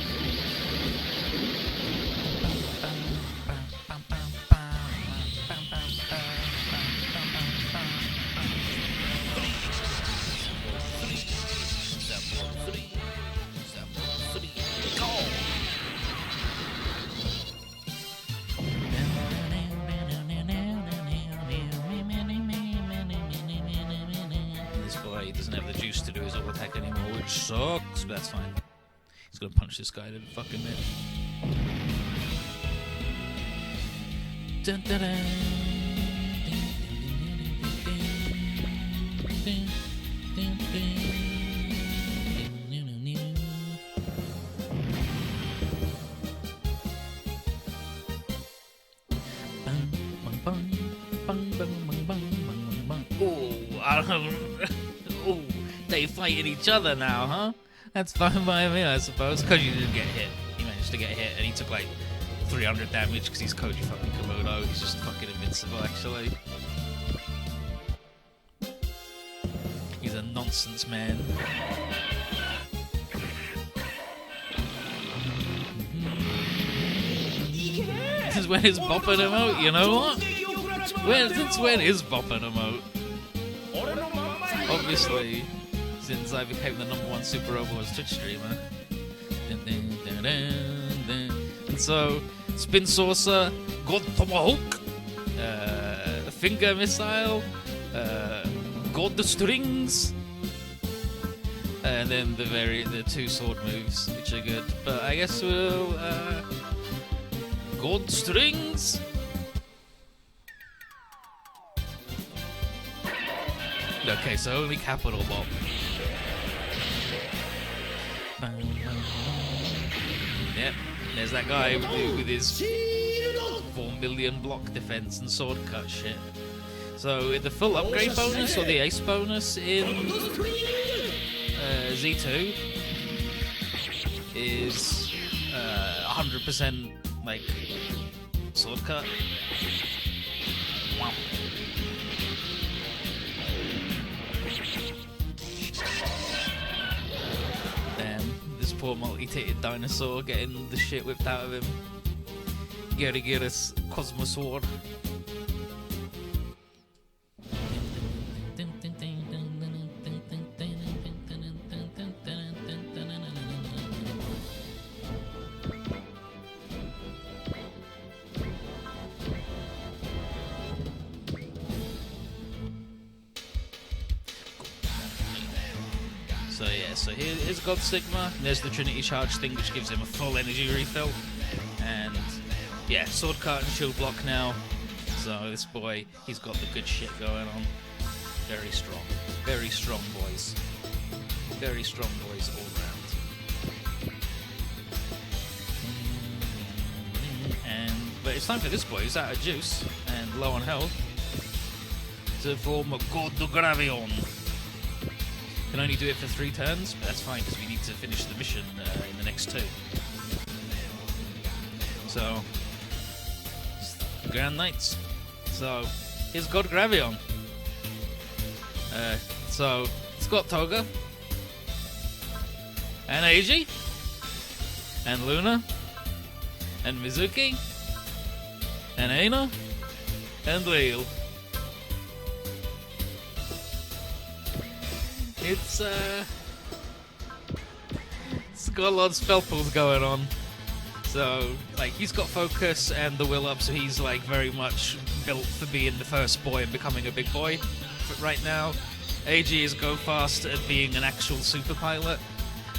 He doesn't have the juice to do his all attack anymore, which sucks, but that's fine. He's gonna punch this guy to the fucking bit. Dun, dun, dun. Oh, they fighting each other now, huh? That's fine by me, I suppose. Because you didn't get hit. He managed to get hit, and he took like 300 damage because he's Koji fucking Komodo. He's just fucking invincible, actually. He's a nonsense man. This is when he's bopping him out, you know what? Since when is bopping him out? Obviously, since I became the #1 Super Overwatch Twitch streamer. And so, Spin Saucer, God Tomahawk, Finger Missile, God Strings, and then the 2 sword moves, which are good. But I guess we'll God Strings. Okay, so only capital bop. Yep, there's that guy with his 4 million block defense and sword cut shit. So the full upgrade bonus or the ace bonus in Z2 is 100% like sword cut. Wow. Poor multi-titted dinosaur getting the shit whipped out of him. Gotta get us Cosmo Sword. So here's God Sigma, and there's the Trinity Charge thing, which gives him a full energy refill. And yeah, sword cut and shield block now. So this boy, he's got the good shit going on. Very strong boys. Very strong boys all round. But it's time for this boy, who's out of juice and low on health, to form a God Gravion. Can only do it for 3 turns, but that's fine because we need to finish the mission in the next 2. So, Grand Knights. So, here's God Gravion. So, it's got Toga, and Eiji, and Luna, and Mizuki, and Aina, and Leal. It's got a lot of spell pulls going on. So, like, he's got focus and the will up, so he's, like, very much built for being the first boy and becoming a big boy. But right now, AG is go fast at being an actual super pilot.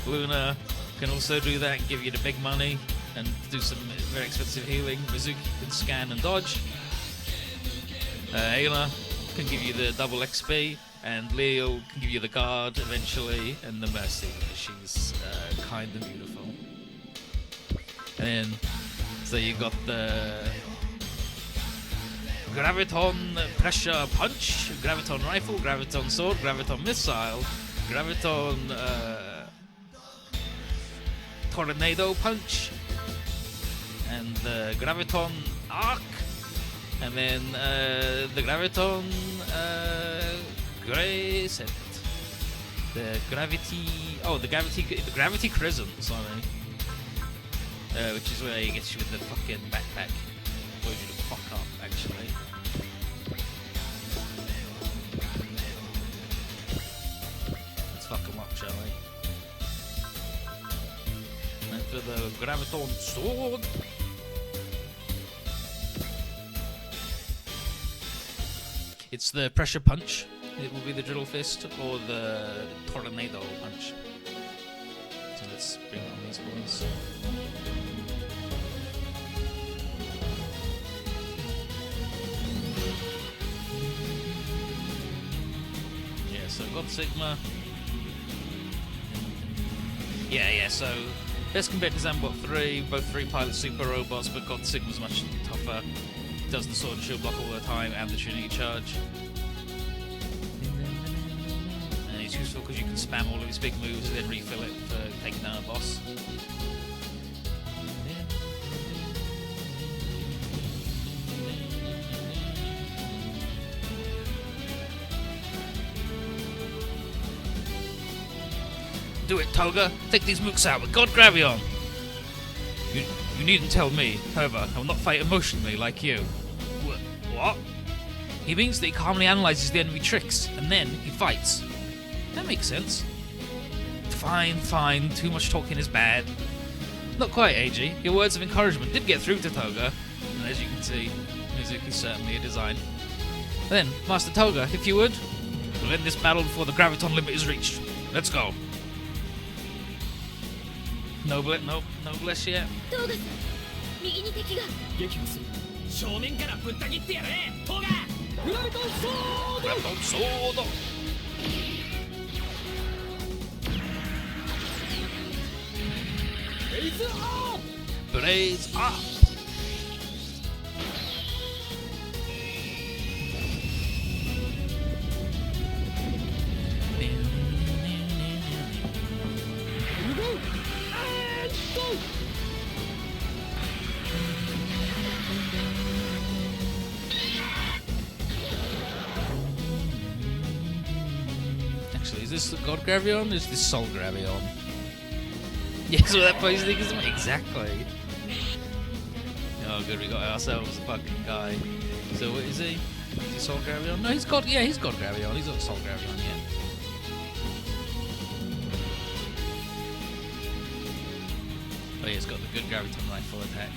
Luna can also do that and give you the big money and do some very expensive healing. Mizuki can scan and dodge. Ayla can give you the double XP. And Leo can give you the guard eventually, and the Mercy. She's kind and beautiful. And then, so you got the Graviton Pressure Punch, Graviton Rifle, Graviton Sword, Graviton Missile, Graviton Tornado Punch, and the Graviton Arc, and then the Graviton Grey Set. The Gravity Crescent, sorry. Which is where he gets you with the fucking backpack. Told you to fuck up, actually. Let's fuck him up, shall we? And for the Graviton Sword. It's the Pressure Punch. It will be the Drill Fist or the Tornado Punch. So let's bring on these boys. Yeah, so God Sigma. Yeah, so best compared to Zambot 3, both 3 pilot super robots, but God Sigma's much tougher. Does the sword and shield block all the time and the Trinity charge. And it's useful because you can spam all of his big moves and then refill it for taking down a boss. Do it, Toga! Take these mooks out with God Gravion! You needn't tell me, however, I will not fight emotionally like you. What? He means that he calmly analyzes the enemy tricks, and then he fights. That makes sense. Fine, too much talking is bad. Not quite, AG. Your words of encouragement did get through to Toga, and as you can see, music is certainly a design. Then, Master Toga, if you would, we'll end this battle before the Graviton limit is reached. Let's go. Noblesse yet. Graviton Sword! Blaze up! Actually, is this the God Gravion or is this Soul Gravion? Yes, what that pose thing is exactly. Oh good, we got ourselves a fucking guy. So what is he? Is he Soul Gravion? No, he's God Gravion, he's not Soul Gravion yet. Oh yeah, he's got the good Graviton rifle attack.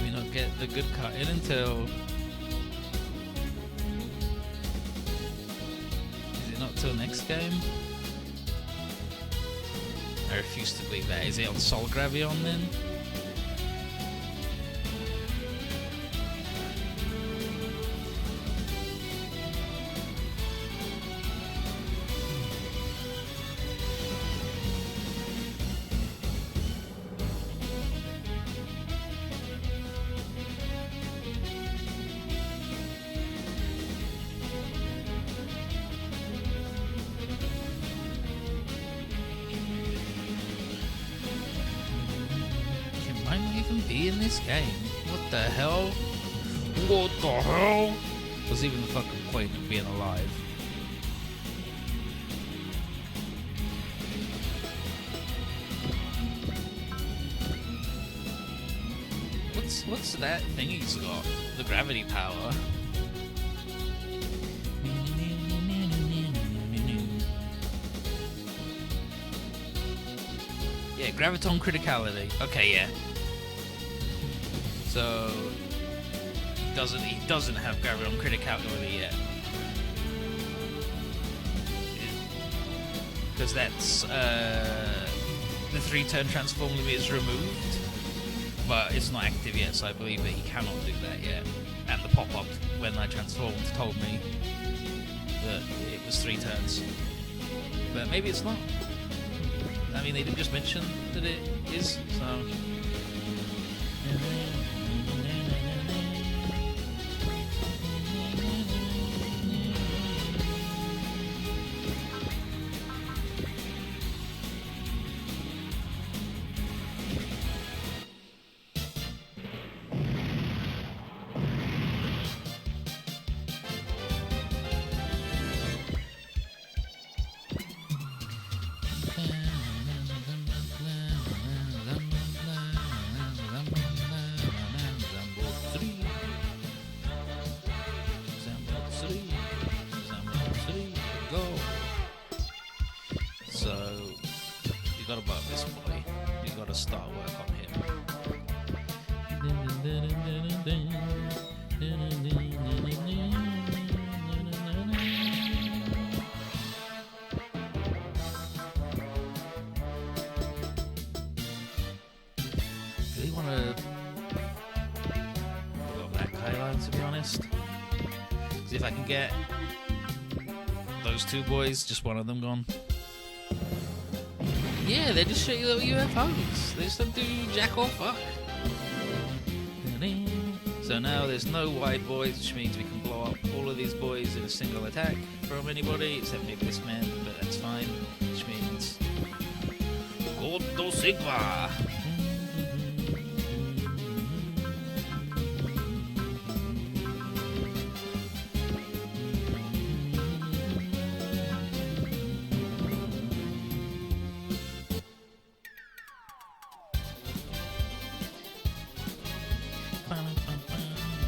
We don't get the good cut in until... Is it not till next game? I refuse to believe that. Is it on Soul Gravion then? Be in this game. What the hell? What the hell? What's even the fucking point of being alive? What's that thing he's got? The gravity power. Yeah, Graviton Criticality. Okay, yeah. So he doesn't have Graviton Criticality yet. Because that's the 3-turn transform limit is removed, but it's not active yet, so I believe that he cannot do that yet. And the pop-up when I transformed told me that it was 3 turns. But maybe it's not. I mean, they didn't just mention that it is, so... gotta buff this boy. You gotta start work on him. Do you want to go back highline, to be honest? Because if I can get those two boys, just one of them gone. Yeah, they just shitty little UFOs. They just don't do jack or fuck. So now there's no wide boys, which means we can blow up all of these boys in a single attack from anybody, except maybe this man, but that's fine. Which means Godo Sigma!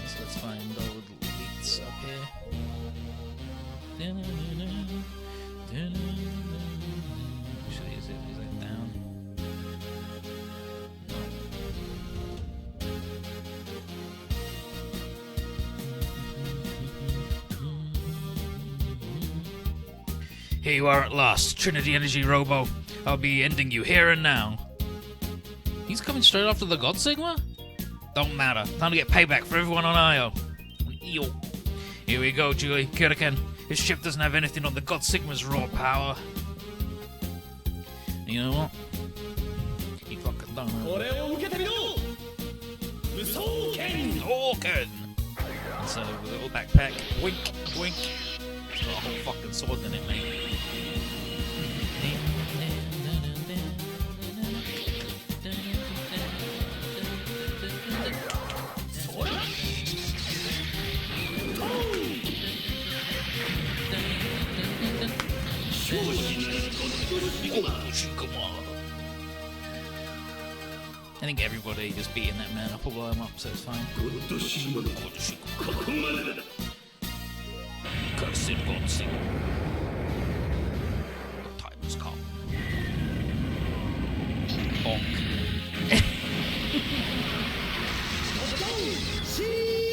So let's find old leads up here. Actually, is it down? Here you are at last, Trinity Energy Robo. I'll be ending you here and now. He's coming straight after the God Sigma? Don't matter. Time to get payback for everyone on Io. Here we go, Julie. Kiriken. His ship doesn't have anything on the God Sigma's raw power. You know what? He fucking done it. Token! And so, with a little backpack. Wink, wink. It's got a whole fucking sword in it, mate. I think everybody just beating that man up will blow him up, so it's fine. Cursed God Sigma. The time has come. Bonk.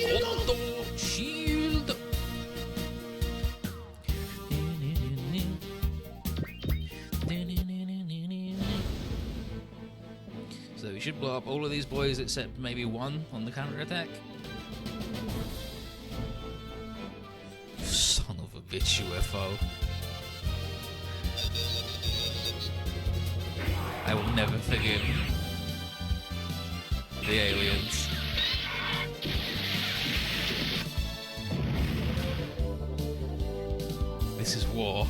Godo Shield. So we should blow up all of these boys except maybe one on the counter-attack. Son of a bitch, UFO. I will never forgive the aliens. This is war.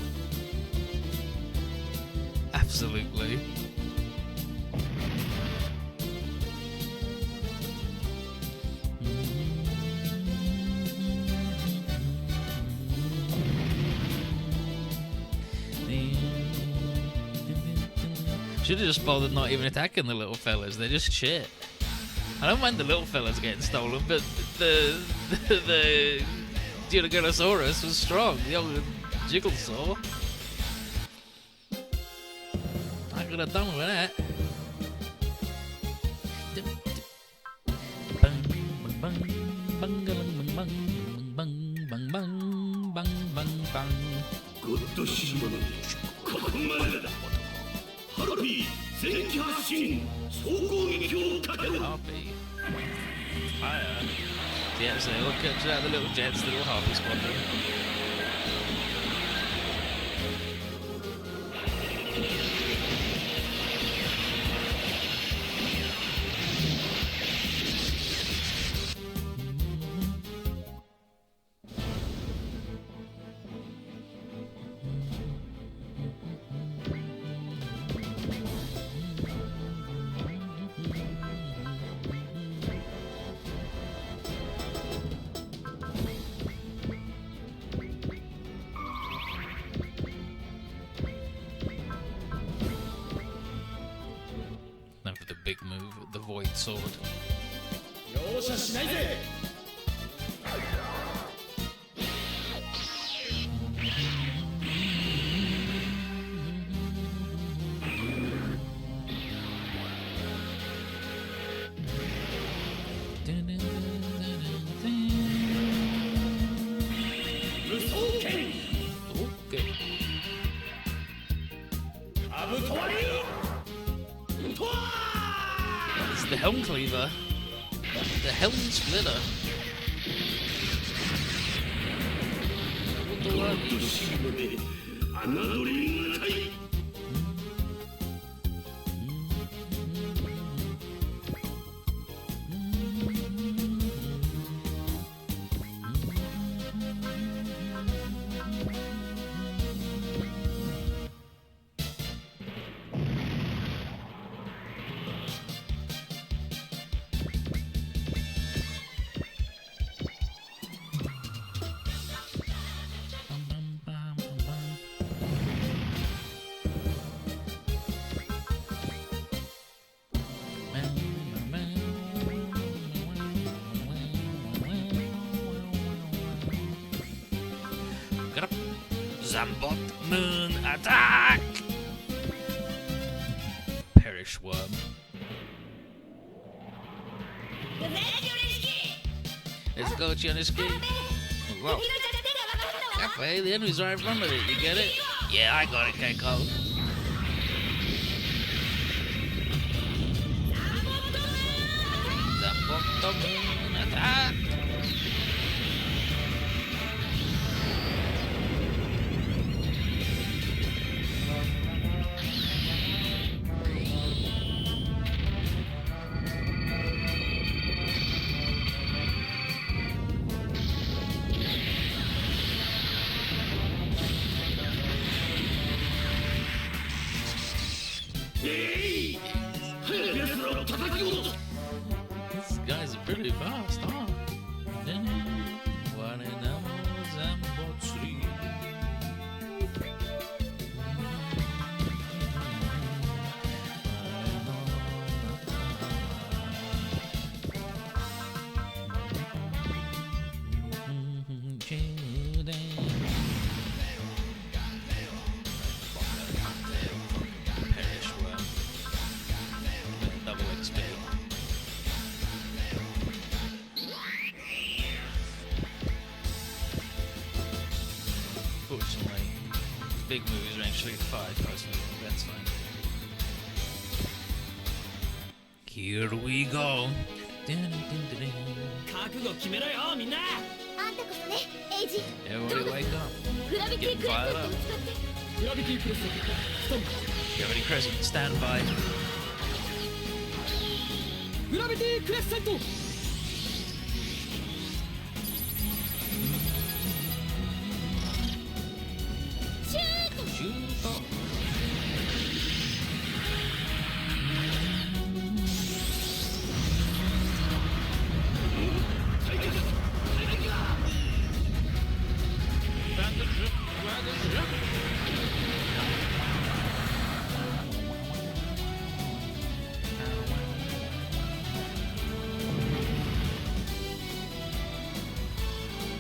Absolutely. Should have just bothered not even attacking the little fellas. They're just shit. I don't mind the little fellas getting stolen, but the Giganosaurus was strong. The old Jigglesaw. I could have done with that. Harpy! Fire. Yeah, so they'll capture out the little jets, the little Harpy squadron. Big move, the Void Sword. Helm Cleaver. The Helm Splitter. Zambot Moon Attack! Perish Worm. Let's go, Chioniski. Whoa. Cafe, the enemy's right in front of it, you get it? Yeah, I got it, Keiko. Zambot Moon Attack! These guys are pretty fast, huh? Double XP. Fortunately, his big move is range 3 to 5, personally, that's fine. Here we go. Everybody wake up. Get fired up. Gravity Crescent, stand by. Shoot up.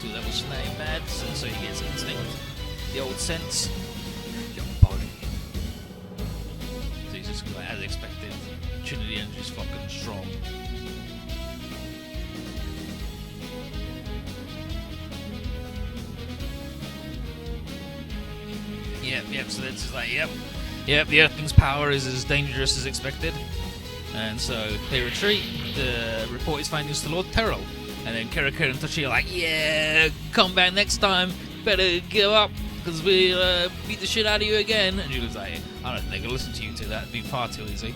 Two-level Snake Mads, and so he gets Instinct. The old sense. Young body. So he's just like, as expected. Trinity Energy's fucking strong. Yep, so that's just like, yep, the Earthling's power is as dangerous as expected. And so they retreat, the report is findings to Lord Terrell. And then Kirika and Toshi are like, yeah, come back next time, better give up, because we'll beat the shit out of you again. And Julie's like, I don't think they're going to listen to you two, that'd be far too easy.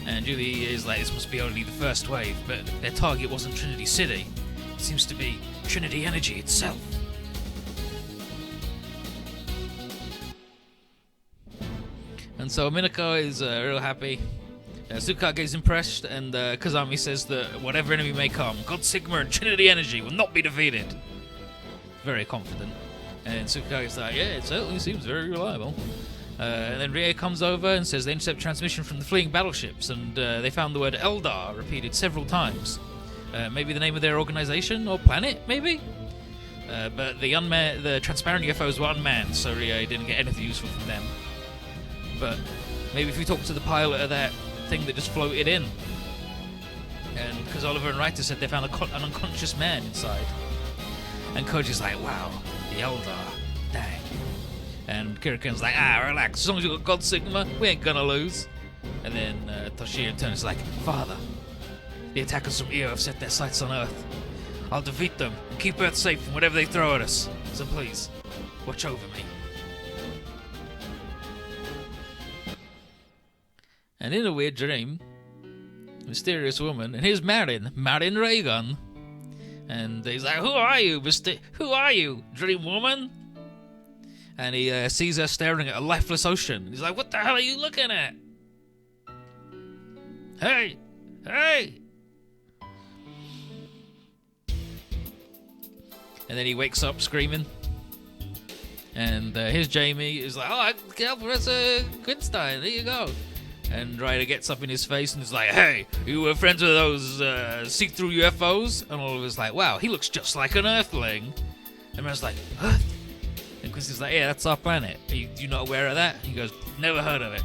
And Julie is like, this must be only the first wave, but their target wasn't Trinity City. It seems to be Trinity Energy itself. And so Minako is real happy. Tsukage is impressed, and Kazami says that whatever enemy may come, God Sigma and Trinity Energy will not be defeated. Very confident. And Tsukage's like, yeah, it certainly seems very reliable. And then Rie comes over and says they intercept transmission from the fleeing battleships, and they found the word Eldar repeated several times. Maybe the name of their organization or planet, maybe? But the transparent UFOs were unmanned, so Rie didn't get anything useful from them. But maybe if we talk to the pilot of that thing that just floated in, and because Oliver and Reiter said they found an unconscious man inside, and Koji's like, wow, the Eldar, dang. And Kirikan's like, relax, as long as you got God Sigma, we ain't gonna lose. And then Toshio in turn is like, Father, the attackers from Io have set their sights on Earth. I'll defeat them and keep Earth safe from whatever they throw at us. So please, watch over me. And in a weird dream, a mysterious woman, and here's Marin Reagan. And he's like, who are you, dream woman? And he sees her staring at a lifeless ocean. He's like, what the hell are you looking at? Hey! And then he wakes up screaming. And here's Jamie. He's like, oh, Professor Quinstein, there you go. And Ryder gets up in his face and is like, hey, you were friends with those see-through UFOs? And Oliver's like, wow, he looks just like an Earthling. And Rand's like, Earth? And Quincy's like, yeah, that's our planet. Are you not aware of that? He goes, never heard of it.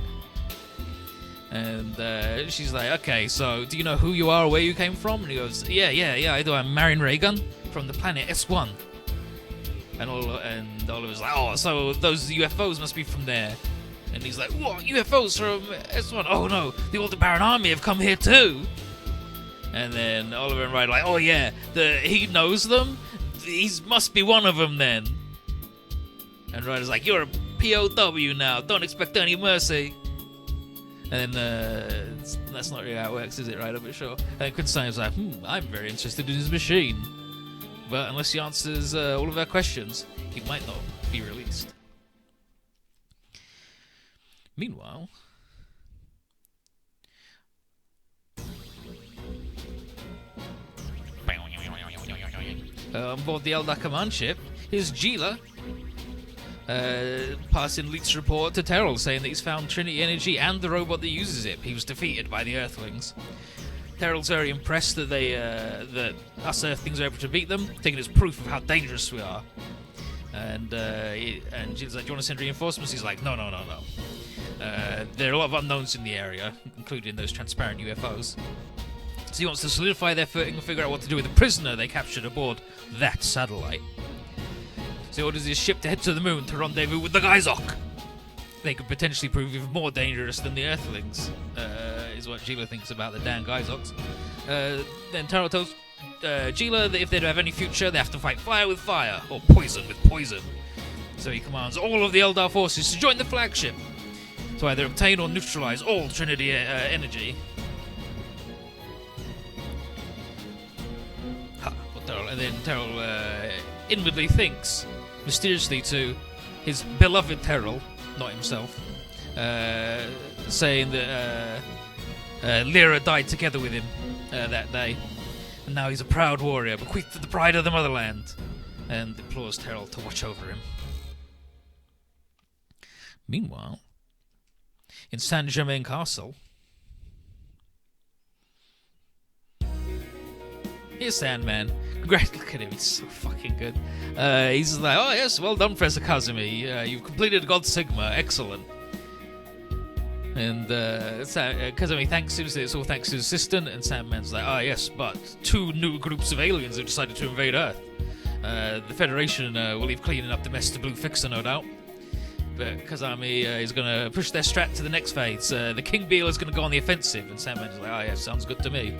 And she's like, okay, so do you know who you are or where you came from? And he goes, yeah, I do. I'm Marin Reagan from the planet S1. And Oliver's like, oh, so those UFOs must be from there. And he's like, what? UFOs from S1? Oh no, the Aldebaran army have come here too. And then Oliver and Ryder are like, oh yeah, he knows them? He must be one of them then. And Ryder's like, you're a POW now, don't expect any mercy. And then, that's not really how it works, is it, Ryder? But sure. And then Quinstein's like, I'm very interested in his machine. But unless he answers all of our questions, he might not be released. Meanwhile, on board the Eldar command ship, here's Gila passing Leet's report to Terrell, saying that he's found Trinity Energy and the robot that uses it. He was defeated by the Earthlings. Terrell's very impressed that that us Earthlings are able to beat them, taking it as proof of how dangerous we are. And Gila's like, do you want to send reinforcements? He's like, no. There are a lot of unknowns in the area, including those transparent UFOs. So he wants to solidify their footing and figure out what to do with the prisoner they captured aboard that satellite. So he orders his ship to head to the moon to rendezvous with the Geizok. They could potentially prove even more dangerous than the Earthlings, is what Gila thinks about the damn Geizoks. Then Taro tells Gila that if they don't have any future, they have to fight fire with fire, or poison with poison. So he commands all of the Eldar forces to join the flagship, to either obtain or neutralize all Trinity energy. And then Terrell inwardly thinks, mysteriously to his beloved Terrell, not himself, saying that Lyra died together with him that day, and now he's a proud warrior, bequeathed to the pride of the motherland, and implores Terrell to watch over him. Meanwhile, in Saint Germain Castle, here's Sandman. Look at him, he's so fucking good. He's like, oh yes, well done, Professor Kazumi. You've completed God Sigma, excellent. And Kazumi thanks him, it's all thanks to his assistant, and Sandman's like, yes, but 2 new groups of aliens have decided to invade Earth. The Federation will leave cleaning up the mess to Blue Fixer, no doubt. But Kazami is going to push their strat to the next phase. The King Beale is going to go on the offensive, and Sandman's like, yeah, sounds good to me.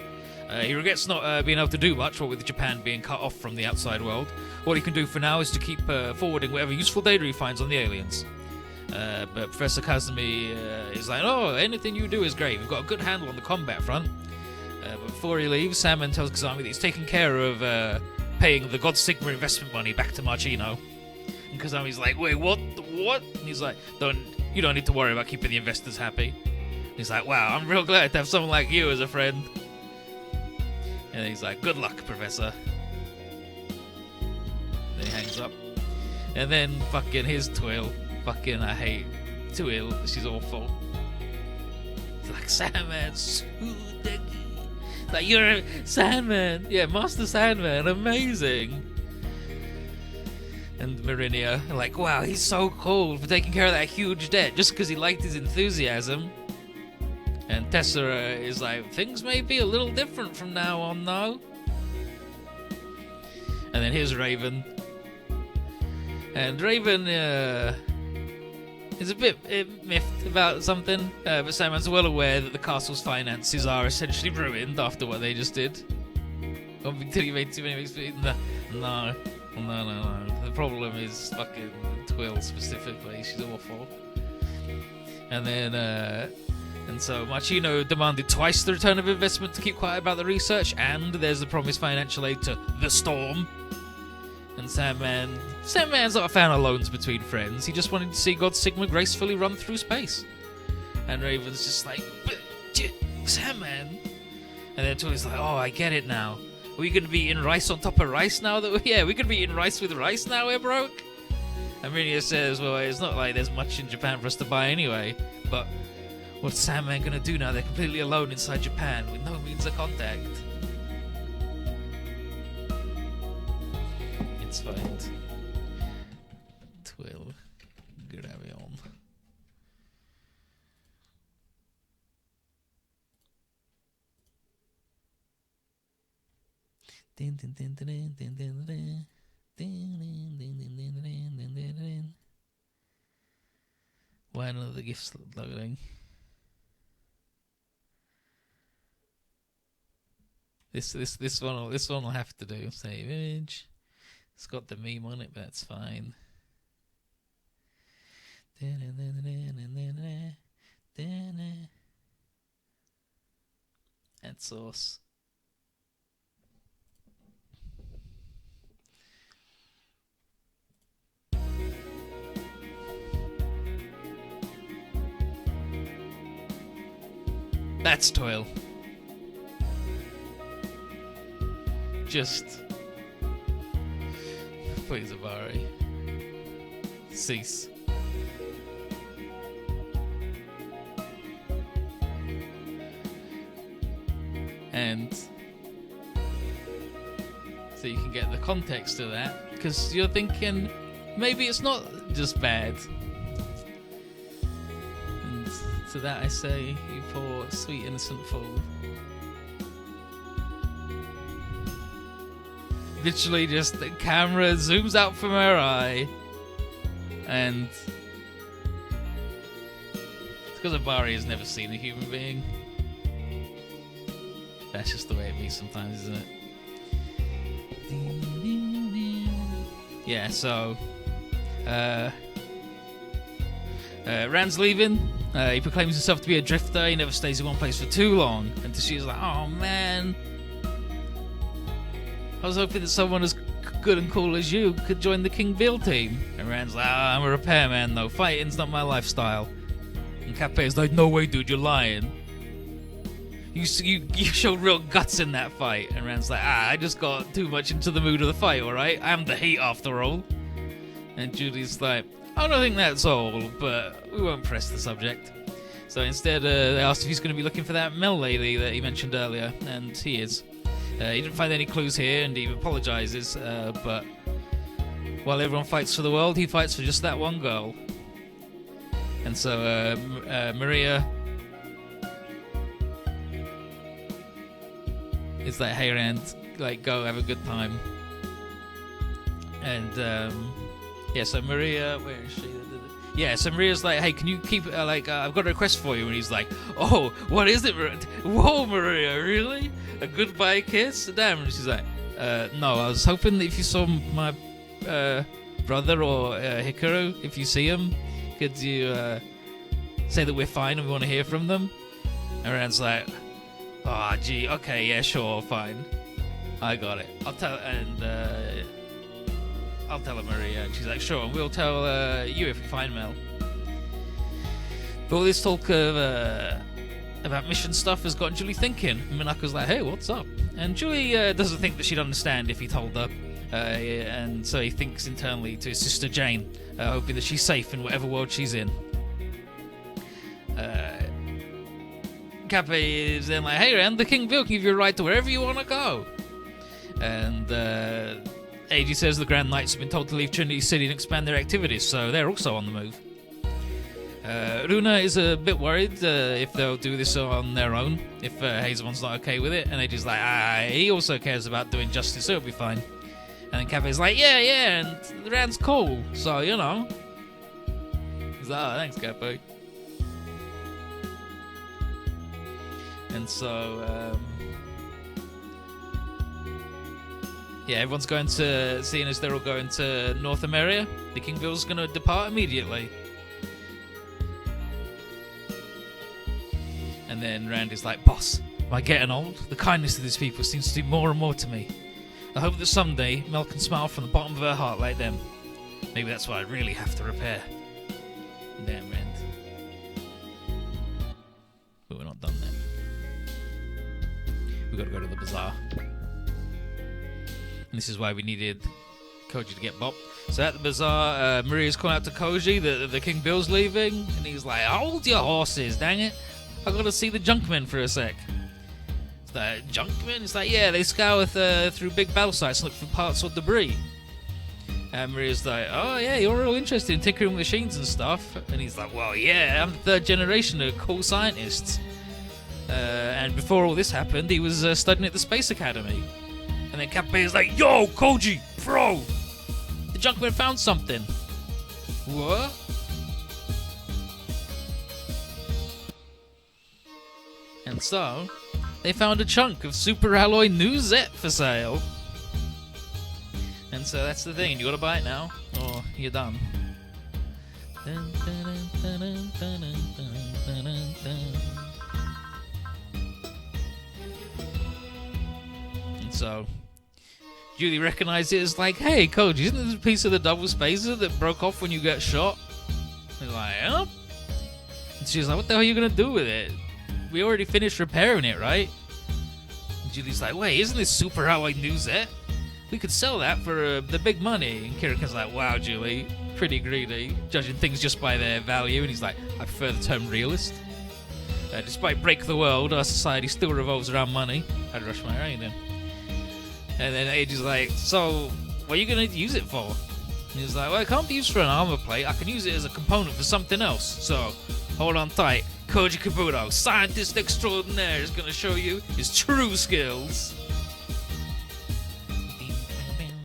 He regrets not being able to do much, what with Japan being cut off from the outside world. What he can do for now is to keep forwarding whatever useful data he finds on the aliens. But Professor Kazumi is like, oh, anything you do is great. We've got a good handle on the combat front. But before he leaves, Sandman tells Kazami that he's taking care of paying the God Sigma investment money back to Marchino. And Kazami's like, wait, what? And he's like, you don't need to worry about keeping the investors happy. And he's like, wow, I'm real glad to have someone like you as a friend. And he's like, good luck, Professor. Then he hangs up. And then fucking here's Twill. Fucking, I hate Twill. She's awful. It's like, Sandman, like, you're a Sandman. Yeah, Master Sandman, amazing. And Marinia, like, wow, he's so cool for taking care of that huge debt just because he liked his enthusiasm. And Tessera is like, things may be a little different from now on, though. And then here's Raven. And Raven is a bit miffed about something, but Sandman's well aware that the castle's finances are essentially ruined after what they just did. Don't be till you made too many mistakes. No. The problem is fucking Twill specifically. She's awful. And then, and so Marcino demanded twice the return of investment to keep quiet about the research, and there's the promised financial aid to the Storm. And Sandman's not a fan of loans between friends. He just wanted to see God Sigma gracefully run through space. And Raven's just like, Sandman. And then Twill's like, oh, I get it now. Are we going to be eating rice on top of rice now? We're going to be eating rice with rice now, we're broke? And Miria says, well, it's not like there's much in Japan for us to buy anyway. But what's Sandman going to do now? They're completely alone inside Japan with no means of contact. It's fine. Twill. Gravion. Why another gift loading? This one will have to do. Save image. It's got the meme on it, but that's fine. Add source. That's Toil. Just please, Avari. Cease. And so you can get the context of that, because you're thinking maybe it's not just bad. And to that I say, you poor sweet innocent fool. Literally just the camera zooms out from her eye, and it's because Abari has never seen a human being. That's just the way it be sometimes, isn't it? Yeah, so Rand's leaving. He proclaims himself to be a drifter. He never stays in one place for too long. And she's like, oh man, I was hoping that someone as good and cool as you could join the King Bill team. And Rand's like, I'm a repairman though. Fighting's not my lifestyle. And Cape's like, no way, dude, you're lying. You showed real guts in that fight. And Rand's like, I just got too much into the mood of the fight, alright? I'm the heat after all. And Julie's like, I don't think that's all, but we won't press the subject. So instead, they asked if he's going to be looking for that Mel lady that he mentioned earlier, and he is. He didn't find any clues here, and he apologizes, but while everyone fights for the world, he fights for just that one girl. And so Maria is like, hey Rand, like, go have a good time. And yeah, so Maria, where is she? Yeah, so Maria's like, hey, can you keep I've got a request for you. And he's like, oh, what is it? Whoa, Maria, really? A goodbye kiss? Damn. And she's like, no, I was hoping that if you saw my brother or Hikaru, if you see him, could you say that we're fine and we want to hear from them? And Rand's like, oh, gee, okay, yeah, sure, fine. I got it. I'll tell her, Maria. And she's like, sure, and we'll tell you if we find Mel. But all this talk of about mission stuff has got Julie thinking. Minako's like, hey, what's up? And Julie doesn't think that she'd understand if he told her. And so he thinks internally to his sister Jane, hoping that she's safe in whatever world she's in. Cape is then like, hey, Rand, the King will give you a ride to wherever you want to go. And Eiji says the Grand Knights have been told to leave Trinity City and expand their activities, so they're also on the move. Runa is a bit worried if they'll do this on their own, if Hazelon's not okay with it, and Eiji's like, he also cares about doing justice, so it'll be fine. And then Cape's like, yeah, and Rand's cool, so, you know. He's like, oh, thanks, Capo. And so, yeah, everyone's going to, seeing as they're all going to North America, the Kingville's going to depart immediately. And then Randy's like, boss, am I getting old? The kindness of these people seems to do more and more to me. I hope that someday Mel can smile from the bottom of her heart like them. Maybe that's what I really have to repair. Damn, Rand. But we're not done then. We've got to go to the bazaar. And this is why we needed Koji to get bopped. So at the bazaar, Maria's calling out to Koji that the King Bill's leaving. And he's like, hold your horses, dang it. I've got to see the junkmen for a sec. It's like, junkmen? It's like, yeah, they scour through big battle sites and look for parts or debris. And Maria's like, oh yeah, you're real interested in tinkering with machines and stuff. And he's like, well, yeah, I'm the third generation of cool scientists. And before all this happened, he was studying at the Space Academy. And then Cappe's like, yo, Koji, bro, the junkman found something. What? And so, they found a chunk of super alloy new Zet for sale. And so that's the thing, you gotta buy it now, or you're done. And so, Julie recognized it as like, hey, Koji, isn't this a piece of the double spacer that broke off when you got shot? And he's like, huh? And she's like, what the hell are you gonna do with it? We already finished repairing it, right? And Julie's like, wait, isn't this super alloy new Zet? We could sell that for the big money. And Kirikan's like, wow, Julie, pretty greedy, judging things just by their value. And he's like, I prefer the term realist. Despite break the world, our society still revolves around money. I'd rush my rain then. And then Age is like, so, what are you going to use it for? And he's like, well, it can't be used for an armor plate. I can use it as a component for something else. So, hold on tight. Koji Kabuto, scientist extraordinaire, is going to show you his true skills.